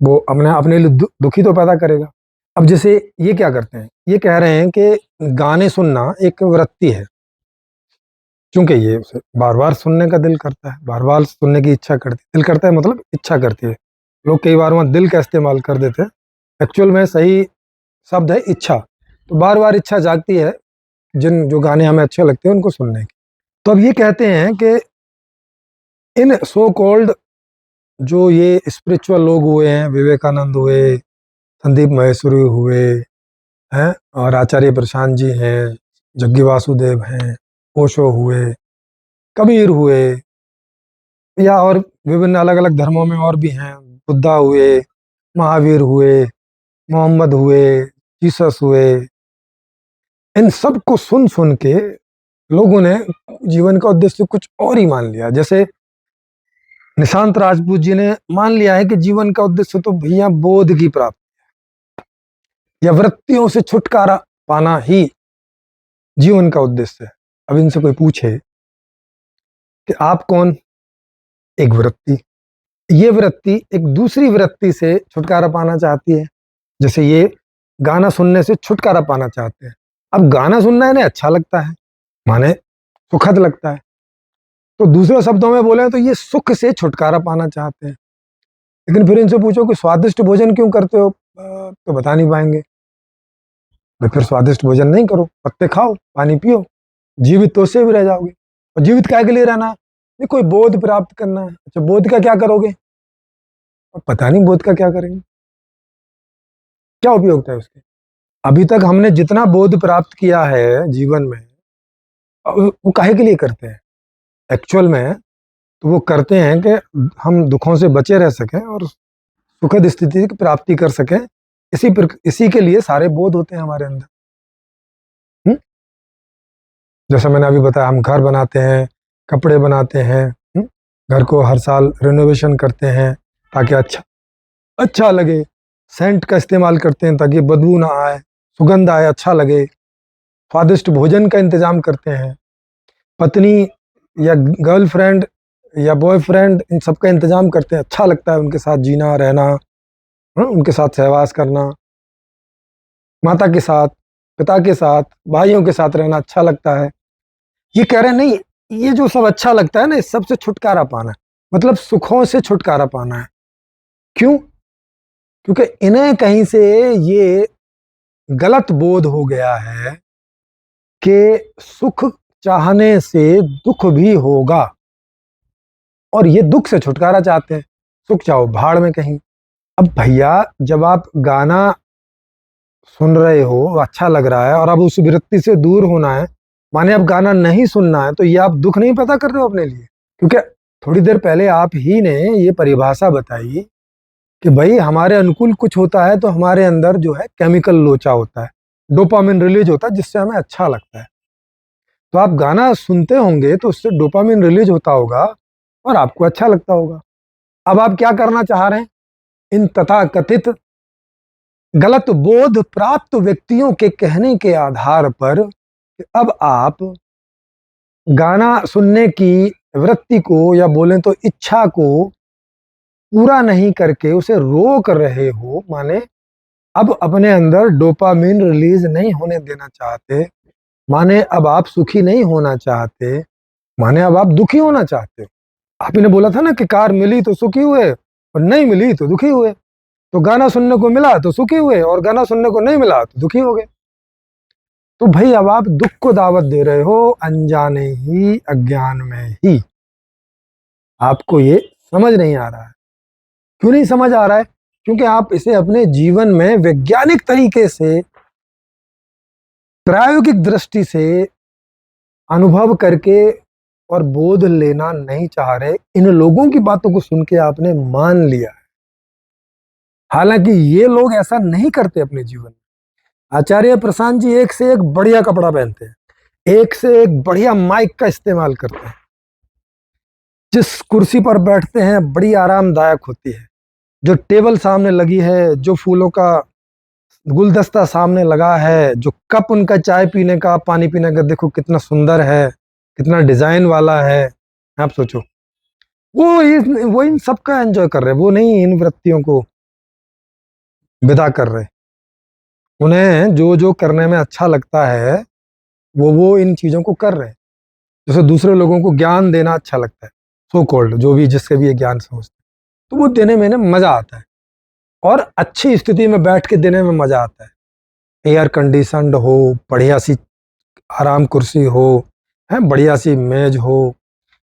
[SPEAKER 1] वो अपने अपने लिए दुखी तो पैदा करेगा। अब जैसे ये क्या करते हैं, ये कह रहे हैं कि गाने सुनना एक वृत्ति है, क्योंकि ये उसे बार बार सुनने का दिल करता है, बार बार सुनने की इच्छा करती है। दिल करता है मतलब इच्छा करती है। लोग कई बार वहाँ दिल का इस्तेमाल कर देते हैं, एक्चुअल में सही शब्द है इच्छा। तो बार बार इच्छा जागती है जिन जो गाने हमें अच्छे लगते हैं उनको सुनने की। तो अब ये कहते हैं कि इन सो कॉल्ड जो ये स्पिरिचुअल लोग हुए हैं, विवेकानंद हुए, संदीप महेश्वरी हुए हैं, और आचार्य प्रशांत जी हैं, जग्गी वासुदेव हैं, ओशो हुए, कबीर हुए, या और विभिन्न अलग अलग धर्मों में और भी हैं, बुद्धा हुए, महावीर हुए, मोहम्मद हुए, जीसस हुए, इन सब को सुन सुन के लोगों ने जीवन का उद्देश्य कुछ और ही मान लिया। जैसे निशांत राजपूत जी ने मान लिया है कि जीवन का उद्देश्य तो भैया बोध की प्राप्ति या वृत्तियों से छुटकारा पाना ही जीवन का उद्देश्य है। अब इनसे कोई पूछे कि आप कौन? एक वृत्ति। ये वृत्ति एक दूसरी वृत्ति से छुटकारा पाना चाहती है, जैसे ये गाना सुनने से छुटकारा पाना चाहते हैं। अब गाना सुनना इन्हें अच्छा लगता है, माने सुखद लगता है, तो दूसरे शब्दों में बोले तो ये सुख से छुटकारा पाना चाहते हैं। लेकिन फिर इनसे पूछो कि स्वादिष्ट भोजन क्यों करते हो, तो बता नहीं पाएंगे। तो फिर स्वादिष्ट भोजन नहीं करो, पत्ते खाओ, पानी पियो, जीवित तो से भी रह जाओगे। और जीवित काय के लिए रहना है? नहीं, कोई बोध प्राप्त करना है। अच्छा, बोध का क्या करोगे? अब पता नहीं बोध का क्या करेंगे, क्या उपयोगिता है उसकी। अभी तक हमने जितना बोध प्राप्त किया है जीवन में, वो काहे के लिए करते हैं एक्चुअल में? तो वो करते हैं कि हम दुखों से बचे रह सकें और सुखद स्थिति की प्राप्ति कर सकें। इसी के लिए सारे बोध होते हैं हमारे अंदर। हुँ? जैसा मैंने अभी बताया, हम घर बनाते हैं, कपड़े बनाते हैं, हुँ? घर को हर साल रिनोवेशन करते हैं ताकि अच्छा अच्छा लगे। सेंट का इस्तेमाल करते हैं ताकि बदबू ना आए, सुगंध आए, अच्छा लगे। स्वादिष्ट भोजन का इंतज़ाम करते हैं। पत्नी या गर्लफ्रेंड या बॉयफ्रेंड, इन सब का इंतज़ाम करते हैं, अच्छा लगता है उनके साथ जीना, रहना, उनके साथ सहवास करना। माता के साथ, पिता के साथ, भाइयों के साथ रहना अच्छा लगता है। ये कह रहे हैं नहीं, ये जो सब अच्छा लगता है ना, इस सब से छुटकारा पाना है, मतलब सुखों से छुटकारा पाना है। क्यों? क्योंकि इन्हें कहीं से ये गलत बोध हो गया है कि सुख चाहने से दुख भी होगा, और ये दुख से छुटकारा चाहते हैं। सुख चाहो भाड़ में कहीं। अब भैया, जब आप गाना सुन रहे हो, अच्छा लग रहा है, और अब उस वृत्ति से दूर होना है, माने अब गाना नहीं सुनना है, तो ये आप दुख नहीं पैदा कर रहे हो अपने लिए? क्योंकि थोड़ी देर पहले आप ही ने ये परिभाषा बताई कि भाई हमारे अनुकूल कुछ होता है तो हमारे अंदर जो है केमिकल लोचा होता है, डोपामिन रिलीज होता है, जिससे हमें अच्छा लगता है। तो आप गाना सुनते होंगे तो उससे डोपामिन रिलीज होता होगा और आपको अच्छा लगता होगा। अब आप क्या करना चाह रहे हैं? इन तथाकथित गलत बोध प्राप्त व्यक्तियों के कहने के आधार पर अब आप गाना सुनने की वृत्ति को, या बोलें तो इच्छा को, पूरा नहीं करके उसे रोक रहे हो। माने अब अपने अंदर डोपामिन रिलीज नहीं होने देना चाहते, माने अब आप सुखी नहीं होना चाहते, माने अब आप दुखी होना चाहते हो। आपने बोला था ना कि कार मिली तो सुखी हुए और नहीं मिली तो दुखी हुए। तो गाना सुनने को मिला तो सुखी हुए और गाना सुनने को नहीं मिला तो दुखी हो गए। तो भाई अब आप दुख को दावत दे रहे हो, अनजाने ही, अज्ञान में ही। आपको ये समझ नहीं आ रहा है। क्यों नहीं समझ आ रहा है? क्योंकि आप इसे अपने जीवन में वैज्ञानिक तरीके से, प्रायोगिक दृष्टि से अनुभव करके और बोध लेना नहीं चाह रहे। इन लोगों की बातों को सुन के आपने मान लिया है, हालांकि ये लोग ऐसा नहीं करते अपने जीवन में। आचार्य प्रशांत जी एक से एक बढ़िया कपड़ा पहनते हैं, एक से एक बढ़िया माइक का इस्तेमाल करते हैं, जिस कुर्सी पर बैठते हैं बड़ी आरामदायक होती है, जो टेबल सामने लगी है, जो फूलों का गुलदस्ता सामने लगा है, जो कप उनका चाय पीने का, पानी पीने का देखो कितना सुंदर है, कितना डिजाइन वाला है। आप सोचो, वो इन सब का एंजॉय कर रहे हैं, वो नहीं इन वृत्तियों को विदा कर रहे। उन्हें जो जो करने में अच्छा लगता है वो इन चीजों को कर रहे हैं। जैसे दूसरे लोगों को ज्ञान देना अच्छा लगता है, सो कॉल्ड, जो भी जिससे भी ये ज्ञान समझते हैं, तो वो देने में ना मजा आता है, और अच्छी स्थिति में बैठ के देने में मजा आता है। एयर कंडीशनड हो, बढ़िया सी आराम कुर्सी हो, है बढ़िया सी मेज हो।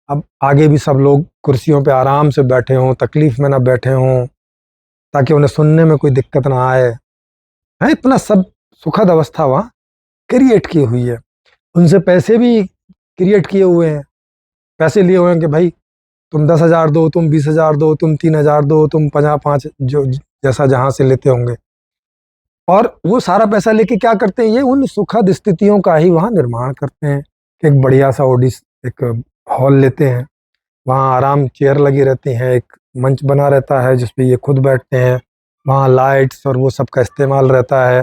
[SPEAKER 1] अब आगे भी सब लोग कुर्सियों पे आराम से बैठे हों, तकलीफ में ना बैठे हों, ताकि उन्हें सुनने में कोई दिक्कत ना आए, है इतना सब सुखद अवस्था वहाँ क्रिएट की हुई है। उनसे पैसे भी क्रिएट किए हुए हैं, पैसे लिए हुए हैं कि भाई तुम 10,000 दो, तुम 20,000 दो, तुम 3,000 दो, तुम 50 5, जो जैसा जहां से लेते होंगे। और वो सारा पैसा लेके क्या करते हैं, ये उन सुखद स्थितियों का ही वहाँ निर्माण करते हैं। एक बढ़िया सा एक हॉल लेते हैं, वहाँ आराम चेयर लगी रहती हैं, एक मंच बना रहता है जिसपे ये खुद बैठते हैं, वहाँ लाइट्स और वो सब का इस्तेमाल रहता है।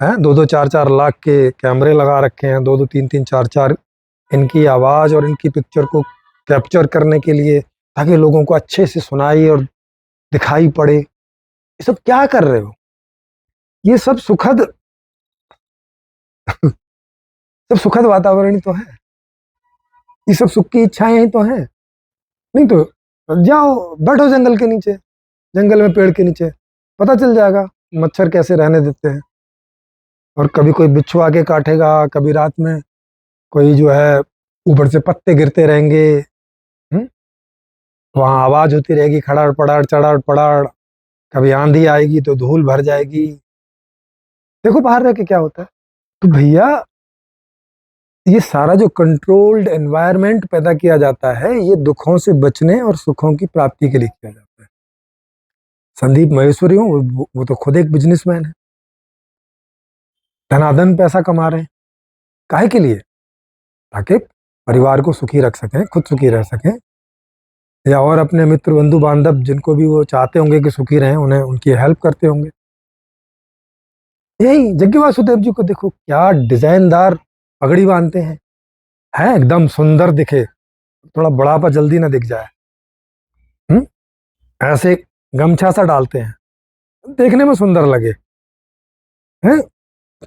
[SPEAKER 1] हैं 2-2 4-4 लाख के कैमरे लगा रखे हैं, 2-2 3-3 4-4 इनकी आवाज़ और इनकी पिक्चर को कैप्चर करने के लिए, ताकि लोगों को अच्छे से सुनाई और दिखाई पड़े। ये सब क्या कर रहे हो? ये सब सब सुखद वातावरण ही तो है। ये सब सुख की इच्छाएं ही तो हैं। नहीं तो जाओ बैठो जंगल के नीचे, जंगल में पेड़ के नीचे, पता चल जाएगा मच्छर कैसे रहने देते हैं। और कभी कोई बिच्छू आके काटेगा, कभी रात में कोई जो है ऊपर से पत्ते गिरते रहेंगे, वहाँ आवाज होती रहेगी, खड़ाड़ पड़ाड़ चढ़ाड़ पड़ाड़, कभी आंधी आएगी तो धूल भर जाएगी। देखो बाहर रह के क्या होता है। तो भैया ये सारा जो कंट्रोल्ड एनवायरनमेंट पैदा किया जाता है, ये दुखों से बचने और सुखों की प्राप्ति के लिए किया जाता है। संदीप महेश्वरी हो, वो तो खुद एक बिजनेसमैन है, धनाधन पैसा कमा रहे हैं। काहे के लिए? ताकि परिवार को सुखी रख सकें, खुद सुखी रह सकें, या और अपने मित्र बंधु बांधव जिनको भी वो चाहते होंगे कि सुखी रहें, उन्हें उनकी हेल्प करते होंगे। यही जग्गी वासुदेव जी को देखो, क्या डिजाइनदार पगड़ी बांधते हैं, है एकदम सुंदर दिखे, थोड़ा बुढ़ापा जल्दी ना दिख जाए। हम्म ऐसे गमछा सा डालते हैं, देखने में सुंदर लगे, हैं,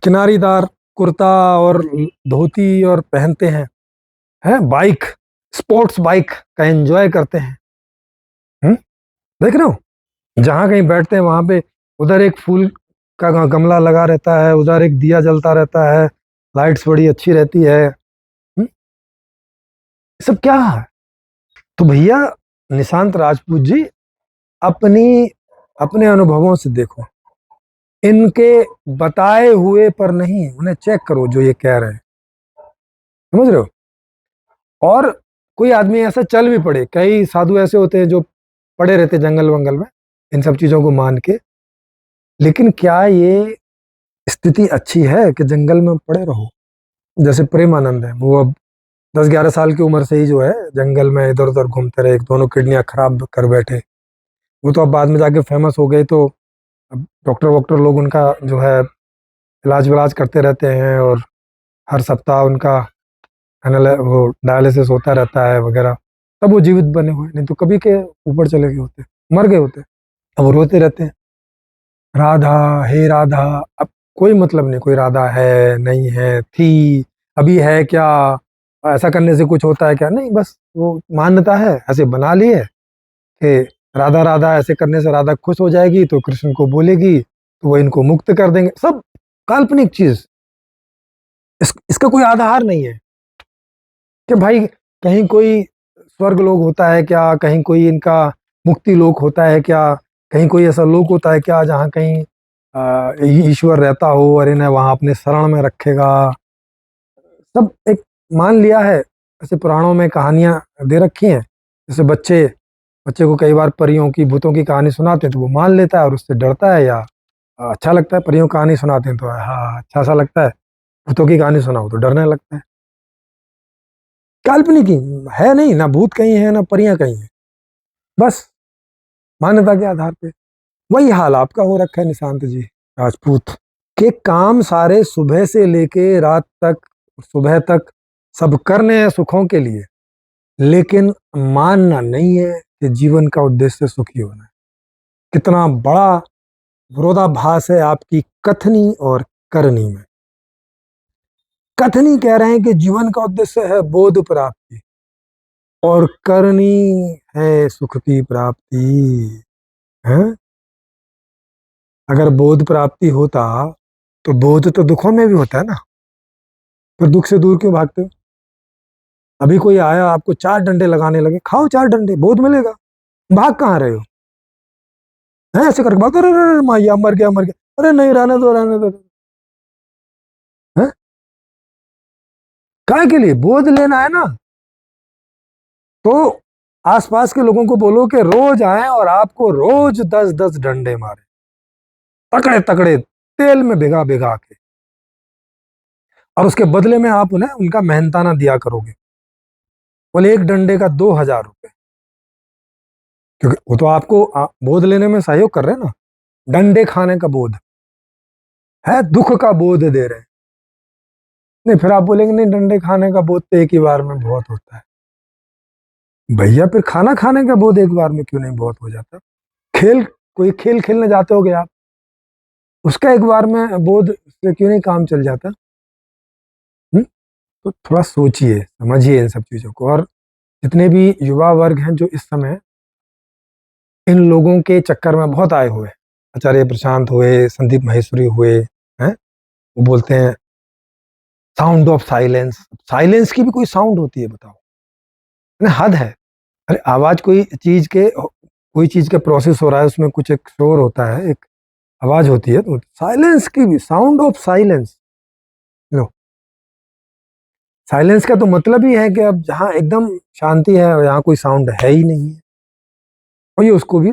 [SPEAKER 1] किनारीदार कुर्ता और धोती और पहनते हैं बाइक, स्पोर्ट्स बाइक का एंजॉय करते हैं। हम्म देख रहे हो, जहां कहीं बैठते हैं वहां पे उधर एक फूल का गमला लगा रहता है, उधर एक दिया जलता रहता है, लाइट्स बड़ी अच्छी रहती है। सब क्या है? तो भैया निशांत राजपूत जी, अपनी अपने अनुभवों से देखो, इनके बताए हुए पर नहीं, उन्हें चेक करो जो ये कह रहे हैं, समझ रहे हो। और कोई आदमी ऐसा चल भी पड़े, कई साधु ऐसे होते हैं जो पड़े रहते जंगल वंगल में इन सब चीजों को मान के, लेकिन क्या ये स्थिति अच्छी है कि जंगल में पड़े रहो? जैसे प्रेमानंद है, वो अब 10-11 साल की उम्र से ही जो है जंगल में इधर उधर घूमते रहे, दोनों किडनियां खराब कर बैठे। वो तो अब बाद में जाके फेमस हो गए, तो अब डॉक्टर वॉक्टर लोग उनका जो है इलाज विलाज करते रहते हैं, और हर सप्ताह उनका वो डायलिसिस होता रहता है वगैरह। तब वो जीवित बने हुए, नहीं तो कभी के ऊपर चले गए होते, मर गए होते। अब वो रोते रहते हैं, राधा, हे राधा। अब कोई मतलब नहीं, कोई राधा है नहीं है, थी, अभी है क्या, ऐसा करने से कुछ होता है क्या? नहीं, बस वो मान्यता है, ऐसे बना ली है कि राधा राधा ऐसे करने से राधा खुश हो जाएगी, तो कृष्ण को बोलेगी तो वो इनको मुक्त कर देंगे। सब काल्पनिक चीज, इसका कोई आधार नहीं है कि भाई कहीं कोई स्वर्ग लोक होता है क्या, कहीं कोई इनका मुक्ति लोक होता है क्या, कहीं कोई ऐसा लोक होता है क्या जहाँ कहीं ईश्वर रहता हो और इन्हें वहां अपने शरण में रखेगा। सब एक मान लिया है, ऐसे पुराणों में कहानियां दे रखी हैं। जैसे बच्चे बच्चे को कई बार परियों की भूतों की कहानी सुनाते हैं तो वो मान लेता है और उससे डरता है, या अच्छा लगता है। परियों की कहानी सुनाते हैं तो हाँ अच्छा सा लगता है, भूतों की कहानी सुनाओ तो डरने लगता है। काल्पनिक ही है, नहीं ना भूत कहीं है ना परियां कहीं है, बस मान्यता के आधार पे। वही हाल आपका हो रखा है निशांत जी राजपूत, के काम सारे सुबह से लेके रात तक, सुबह तक सब करने हैं सुखों के लिए, लेकिन मानना नहीं है कि जीवन का उद्देश्य सुखी होना है। कितना बड़ा विरोधाभास है आपकी कथनी और करनी में। कथनी कह रहे हैं कि जीवन का उद्देश्य है बोध प्राप्ति, और करनी है सुख की प्राप्ति, है। अगर बोध प्राप्ति होता तो बोध तो दुखों में भी होता है ना, फिर दुख से दूर क्यों भागते हो? अभी कोई आया आपको 4 डंडे लगाने लगे, खाओ 4 डंडे, बोध मिलेगा। भाग कहाँ रहे हो? है ऐसे करके भागो, अरे अरे माया मर गया मर गया, अरे नहीं रहने दो रहने दो। है काय के लिए? बोध लेना है ना, तो आसपास के लोगों को बोलो कि रोज आए और आपको रोज 10-10 डंडे मारे, तकड़े तकड़े, तेल में भिगा भिगा के, और उसके बदले में आप उन्हें उनका मेहनताना दिया करोगे। बोले 1 डंडे का 2,000 रुपए, क्योंकि वो तो आपको बोध लेने में सहयोग कर रहे हैं ना। डंडे खाने का बोध है, दुख का बोध दे रहे हैं। नहीं, फिर आप बोलेंगे नहीं, डंडे खाने का बोध तो एक ही बार में बहुत होता है। भैया फिर खाना खाने का बोध एक बार में क्यों नहीं बहुत हो जाता? खेल, कोई खेल खेलने जाते होगे आप, उसका एक बार में बोध से क्यों नहीं काम चल जाता? हुँ? तो थोड़ा सोचिए, समझिए इन सब चीज़ों को। और जितने भी युवा वर्ग हैं जो इस समय इन लोगों के चक्कर में बहुत आए हुए हैं, आचार्य प्रशांत हुए, संदीप माहेश्वरी हुए, हैं? वो बोलते हैं साउंड ऑफ साइलेंस। साइलेंस की भी कोई साउंड होती है बताओ? ना हद है। अरे आवाज कोई चीज के कोई चीज़ का प्रोसेस हो रहा है, उसमें कुछ एक शोर होता है, एक आवाज़ होती है, तो साइलेंस की भी, sound of silence. Low, silence का तो मतलब ही है कि अब जहाँ एकदम शांति है और यहाँ कोई साउंड है ही नहीं है, और ये उसको भी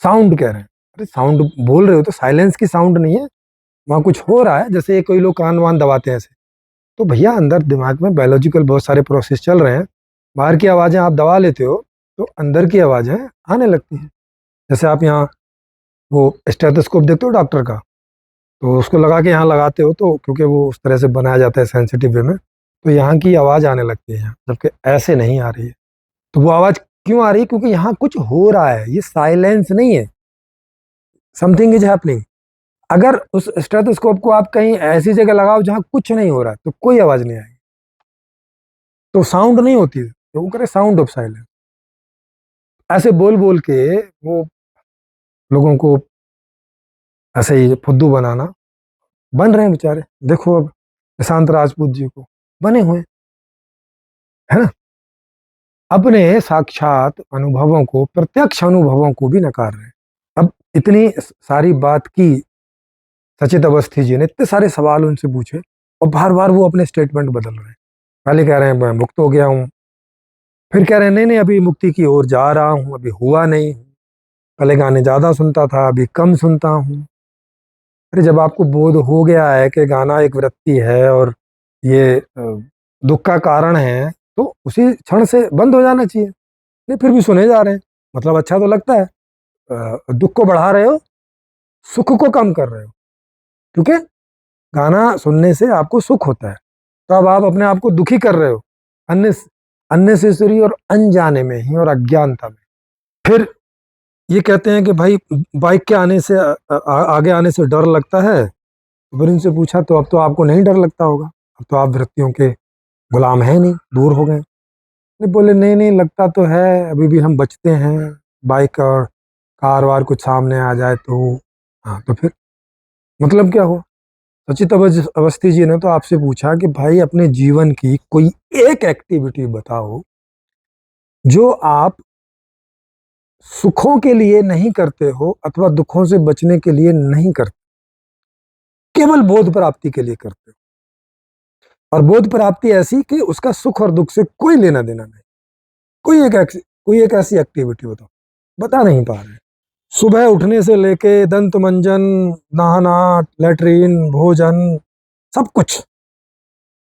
[SPEAKER 1] साउंड कह रहे हैं। अरे साउंड बोल रहे हो तो साइलेंस की साउंड नहीं है, वहाँ कुछ हो रहा है। जैसे कोई लोग कान वान दबाते हैं ऐसे, तो भैया अंदर दिमाग में बायोलॉजिकल बहुत सारे प्रोसेस चल रहे हैं। बाहर की आवाज़ें आप दबा लेते हो तो अंदर की आवाज़ें आने लगती हैं। जैसे आप यहाँ वो स्टेथोस्कोप देखते हो डॉक्टर का, तो उसको लगा के यहाँ लगाते हो, तो क्योंकि वो उस तरह से बनाया जाता है सेंसिटिव वे में, तो यहाँ की आवाज़ आने लगती है यहाँ, जबकि ऐसे नहीं आ रही है। तो वो आवाज़ क्यों आ रही है? क्योंकि यहाँ कुछ हो रहा है, ये साइलेंस नहीं है, समथिंग इज हैपनिंग। अगर उस स्टेथोस्कोप को आप कहीं ऐसी जगह लगाओ जहाँ कुछ नहीं हो रहा है, तो कोई आवाज़ नहीं आएगी, तो साउंड नहीं होती है। तो वो करे साउंड ऑफ साइलेंस। ऐसे बोल बोल के वो लोगों को ऐसे ही फुद्दू बनाना, बन रहे हैं बेचारे। देखो अब प्रशांत राजपूत जी को बने हुए हैं, है ना, अपने साक्षात अनुभवों को, प्रत्यक्ष अनुभवों को भी नकार रहे हैं। अब इतनी सारी बात की सचित अवस्थी जी ने, इतने सारे सवाल उनसे पूछे, और बार बार वो अपने स्टेटमेंट बदल रहे हैं। पहले कह रहे हैं मैं मुक्त हो गया हूँ, फिर कह रहे हैं नहीं नहीं अभी मुक्ति की ओर जा रहा हूँ, अभी हुआ नहीं। पहले गाने ज्यादा सुनता था, अभी कम सुनता हूँ। अरे जब आपको बोध हो गया है कि गाना एक वृत्ति है और ये दुख का कारण है, तो उसी क्षण से बंद हो जाना चाहिए। नहीं फिर भी सुने जा रहे हैं, मतलब अच्छा तो लगता है। दुख को बढ़ा रहे हो, सुख को कम कर रहे हो, क्योंकि गाना सुनने से आपको सुख होता है, तो अब आप अपने आप को दुखी कर रहे हो, अन्य अननेसेसरी और अनजाने में ही और अज्ञानता में। फिर ये कहते हैं कि भाई बाइक के आने से आगे आने से डर लगता है। तो फिर उनसे पूछा तो अब तो आपको नहीं डर लगता होगा, अब तो आप वृत्तियों के गुलाम हैं नहीं, दूर हो गए। नहीं बोले नहीं नहीं लगता तो है, अभी भी हम बचते हैं, बाइक और कार वार कुछ सामने आ जाए तो। हाँ तो फिर मतलब क्या हुआ? सचित अवस्थी जी ने तो आपसे पूछा कि भाई अपने जीवन की कोई एक एक्टिविटी बताओ जो आप सुखों के लिए नहीं करते हो अथवा दुखों से बचने के लिए नहीं करते, केवल बोध प्राप्ति के लिए करते हो। और बोध प्राप्ति ऐसी कि उसका सुख और दुख से कोई लेना देना नहीं। कोई एक ऐसी एक्टिविटी बताओ, बता नहीं पा रहे। सुबह उठने से लेके दंत मंजन, नहाना, लेटरीन, भोजन, सब कुछ,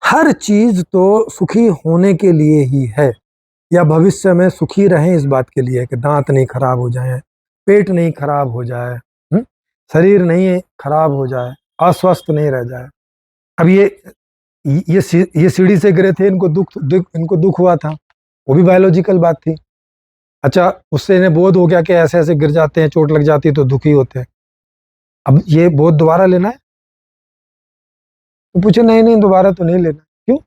[SPEAKER 1] हर चीज तो सुखी होने के लिए ही है, या भविष्य में सुखी रहें इस बात के लिए कि दांत नहीं खराब हो जाए, पेट नहीं खराब हो जाए, शरीर नहीं खराब हो जाए, अस्वस्थ नहीं रह जाए। अब ये सीढ़ी से गिरे थे, इनको दुख हुआ था, वो भी बायोलॉजिकल बात थी। अच्छा उससे इन्हें बोध हो गया कि ऐसे ऐसे गिर जाते हैं, चोट लग जाती है तो दुखी होते हैं। अब ये बोध दोबारा लेना है? तो पूछे नहीं नहीं दोबारा तो नहीं लेना। क्यों?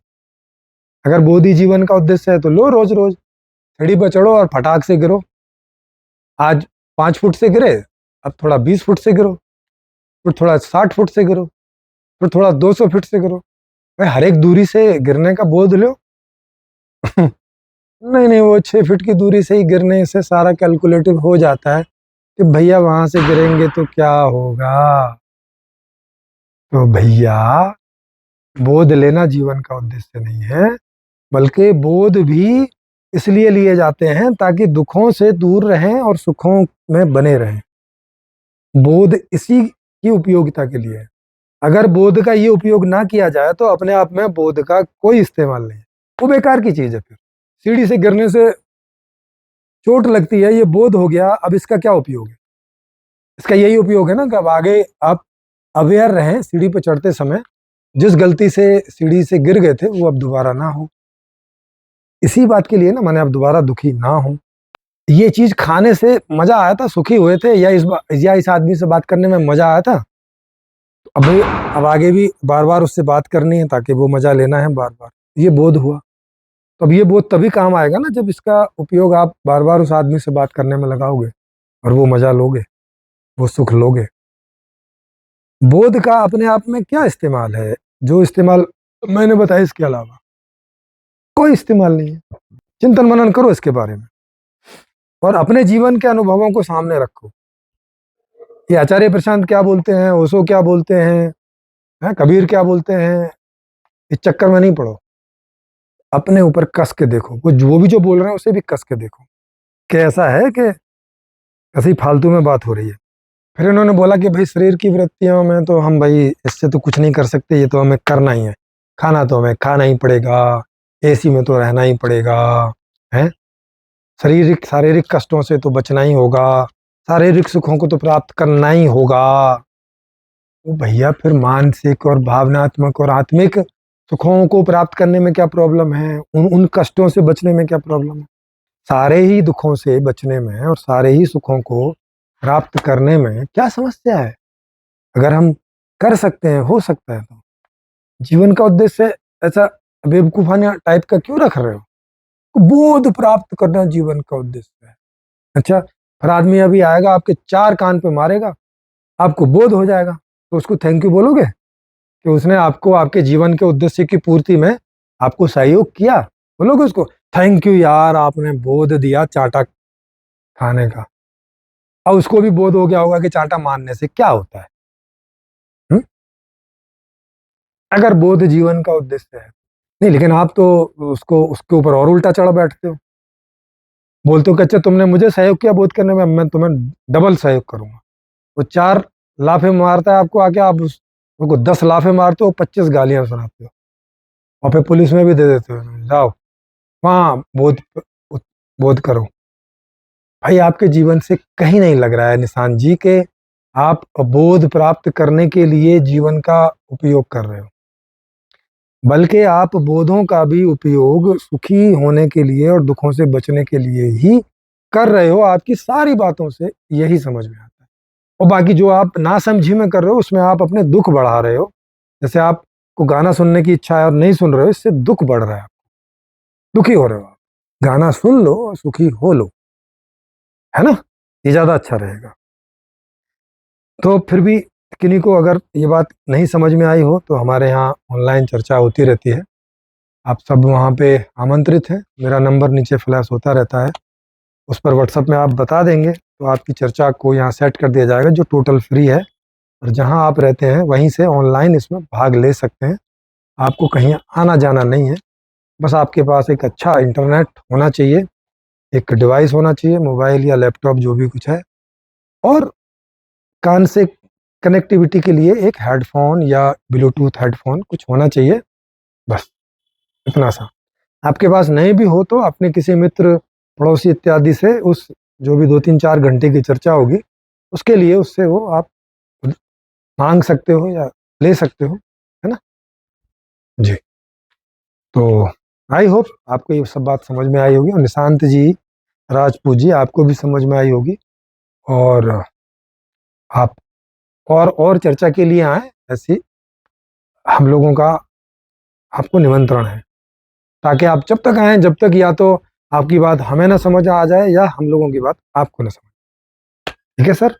[SPEAKER 1] अगर बोध ही जीवन का उद्देश्य है तो लो, रोज रोज सीढ़ी पर चढ़ो और फटाक से गिरो। आज 5 फुट से गिरे, अब थोड़ा 20 फुट से गिरो, फिर थोड़ा 60 फुट से गिरो, फिर थोड़ा 200 फुट से गिरो। भाई हर एक दूरी से गिरने का बोध लो। नहीं नहीं वो 6 फीट की दूरी से ही गिरने से सारा कैलकुलेटिव हो जाता है कि भैया वहां से गिरेंगे तो क्या होगा। तो भैया बोध लेना जीवन का उद्देश्य नहीं है, बल्कि बोध भी इसलिए लिए जाते हैं ताकि दुखों से दूर रहें और सुखों में बने रहें। बोध इसी की उपयोगिता के लिए है। अगर बोध का ये उपयोग ना किया जाए तो अपने आप में बोध का कोई इस्तेमाल नहीं है, वो बेकार की चीज है। फिर सीढ़ी से गिरने से चोट लगती है, ये बोध हो गया, अब इसका क्या उपयोग है? इसका यही उपयोग है ना कि अब आगे आप अवेयर रहें, सीढ़ी पर चढ़ते समय जिस गलती से सीढ़ी से गिर गए थे वो अब दोबारा ना हो। इसी बात के लिए ना मैंने अब दोबारा दुखी ना हो। ये चीज खाने से मजा आया था, सुखी हुए थे, या इस आदमी से बात करने में मजा आया था, तो अब आगे भी बार बार उससे बात करनी है ताकि वो मजा लेना है बार बार। ये बोध हुआ, तो अब ये बोध तभी काम आएगा ना जब इसका उपयोग आप बार बार उस आदमी से बात करने में लगाओगे और वो मजा लोगे, वो सुख लोगे। बोध का अपने आप में क्या इस्तेमाल है? जो इस्तेमाल मैंने बताया इसके अलावा कोई इस्तेमाल नहीं है। चिंतन मनन करो इसके बारे में। और अपने जीवन के अनुभवों को सामने रखो। ये आचार्य प्रशांत क्या बोलते हैं, ओशो क्या बोलते हैं, कबीर क्या बोलते हैं, इस चक्कर में नहीं पड़ो। अपने ऊपर कस के देखो, वो भी जो बोल रहे हैं उसे भी कस के देखो कि ऐसा है कि ऐसी फालतू में बात हो रही है। फिर इन्होंने बोला कि भाई शरीर की वृत्तियों में तो हम भाई इससे तो कुछ नहीं कर सकते, ये तो हमें करना ही है। खाना तो हमें खाना ही पड़ेगा, एसी में तो रहना ही पड़ेगा, है। शारीरिक शारीरिक कष्टों से तो बचना ही होगा, शारीरिक सुखों को तो प्राप्त करना ही होगा। वो भैया फिर मानसिक और भावनात्मक और आत्मिक सुखों को प्राप्त करने में क्या प्रॉब्लम है? उन उन कष्टों से बचने में क्या प्रॉब्लम है? सारे ही दुखों से बचने में और सारे ही सुखों को प्राप्त करने में क्या समस्या है? अगर हम कर सकते हैं, हो सकता है, तो जीवन का उद्देश्य ऐसा बेवकूफाना टाइप का क्यों रख रहे हो? बोध प्राप्त करना जीवन का उद्देश्य है। अच्छा, फिर आदमी अभी आएगा आपके 4 कान पे मारेगा, आपको बोध हो जाएगा, तो उसको थैंक यू बोलोगे कि उसने आपको आपके जीवन के उद्देश्य की पूर्ति में आपको सहयोग किया? बोलोगे उसको थैंक यू यार, आपने बोध दिया चाटा खाने का। अब उसको भी बोध हो गया होगा कि चाटा मारने से क्या होता है। हुँ? अगर बोध जीवन का उद्देश्य है। नहीं, लेकिन आप तो उसको उसके ऊपर और उल्टा चढ़ बैठते हो। बोलते हो कि अच्छा तुमने मुझे सहयोग किया बोध करने में, मैं तुम्हें डबल सहयोग करूँगा। वो 4 लाफ़ें मारता है आपको आके, आप उसको 10 लाफ़ें मारते हो, 25 गालियाँ सुनाते हो और फिर पुलिस में भी दे देते हो, जाओ वहाँ बोध करो। भाई आपके जीवन से कहीं नहीं लग रहा है निशान जी के आप बोध प्राप्त करने के लिए जीवन का उपयोग कर रहे हो, बल्कि आप बोधों का भी उपयोग सुखी होने के लिए और दुखों से बचने के लिए ही कर रहे हो। आपकी सारी बातों से यही समझ में आता है। और बाकी जो आप नासमझी में कर रहे हो उसमें आप अपने दुख बढ़ा रहे हो। जैसे आपको गाना सुनने की इच्छा है और नहीं सुन रहे हो, इससे दुख बढ़ रहा है, दुखी हो रहे हो आप। गाना सुन लो और सुखी हो लो, है ना? ये ज़्यादा अच्छा रहेगा। तो फिर भी किन्हीं को अगर ये बात नहीं समझ में आई हो तो हमारे यहाँ ऑनलाइन चर्चा होती रहती है। आप सब वहाँ पे आमंत्रित हैं। मेरा नंबर नीचे फ्लैश होता रहता है। उस पर व्हाट्सएप में आप बता देंगे तो आपकी चर्चा को यहाँ सेट कर दिया जाएगा, जो टोटल फ्री है। और जहाँ आप रहते हैं वहीं से ऑनलाइन इसमें भाग ले सकते हैं। आपको कहीं आना जाना नहीं है। बस आपके पास एक अच्छा इंटरनेट होना चाहिए, एक डिवाइस होना चाहिए, मोबाइल या लैपटॉप जो भी कुछ है, और कान से कनेक्टिविटी के लिए एक हेडफ़ोन या ब्लूटूथ हेडफ़ोन कुछ होना चाहिए, बस इतना सा। आपके पास नहीं भी हो तो अपने किसी मित्र, पड़ोसी इत्यादि से उस जो भी 2-3-4 घंटे की चर्चा होगी, उसके लिए उससे वो आप माँग सकते हो या ले सकते हो, है ना? जी। तो आई होप आपको ये सब बात समझ में आई होगी और निशांत जी, राजपूत जी आपको भी समझ में आई होगी। और आप और चर्चा के लिए आएँ, ऐसी हम लोगों का आपको निमंत्रण है। ताकि आप जब तक आएँ, जब तक या तो आपकी बात हमें ना समझ आ जाए या हम लोगों की बात आपको ना समझ। ठीक है सर?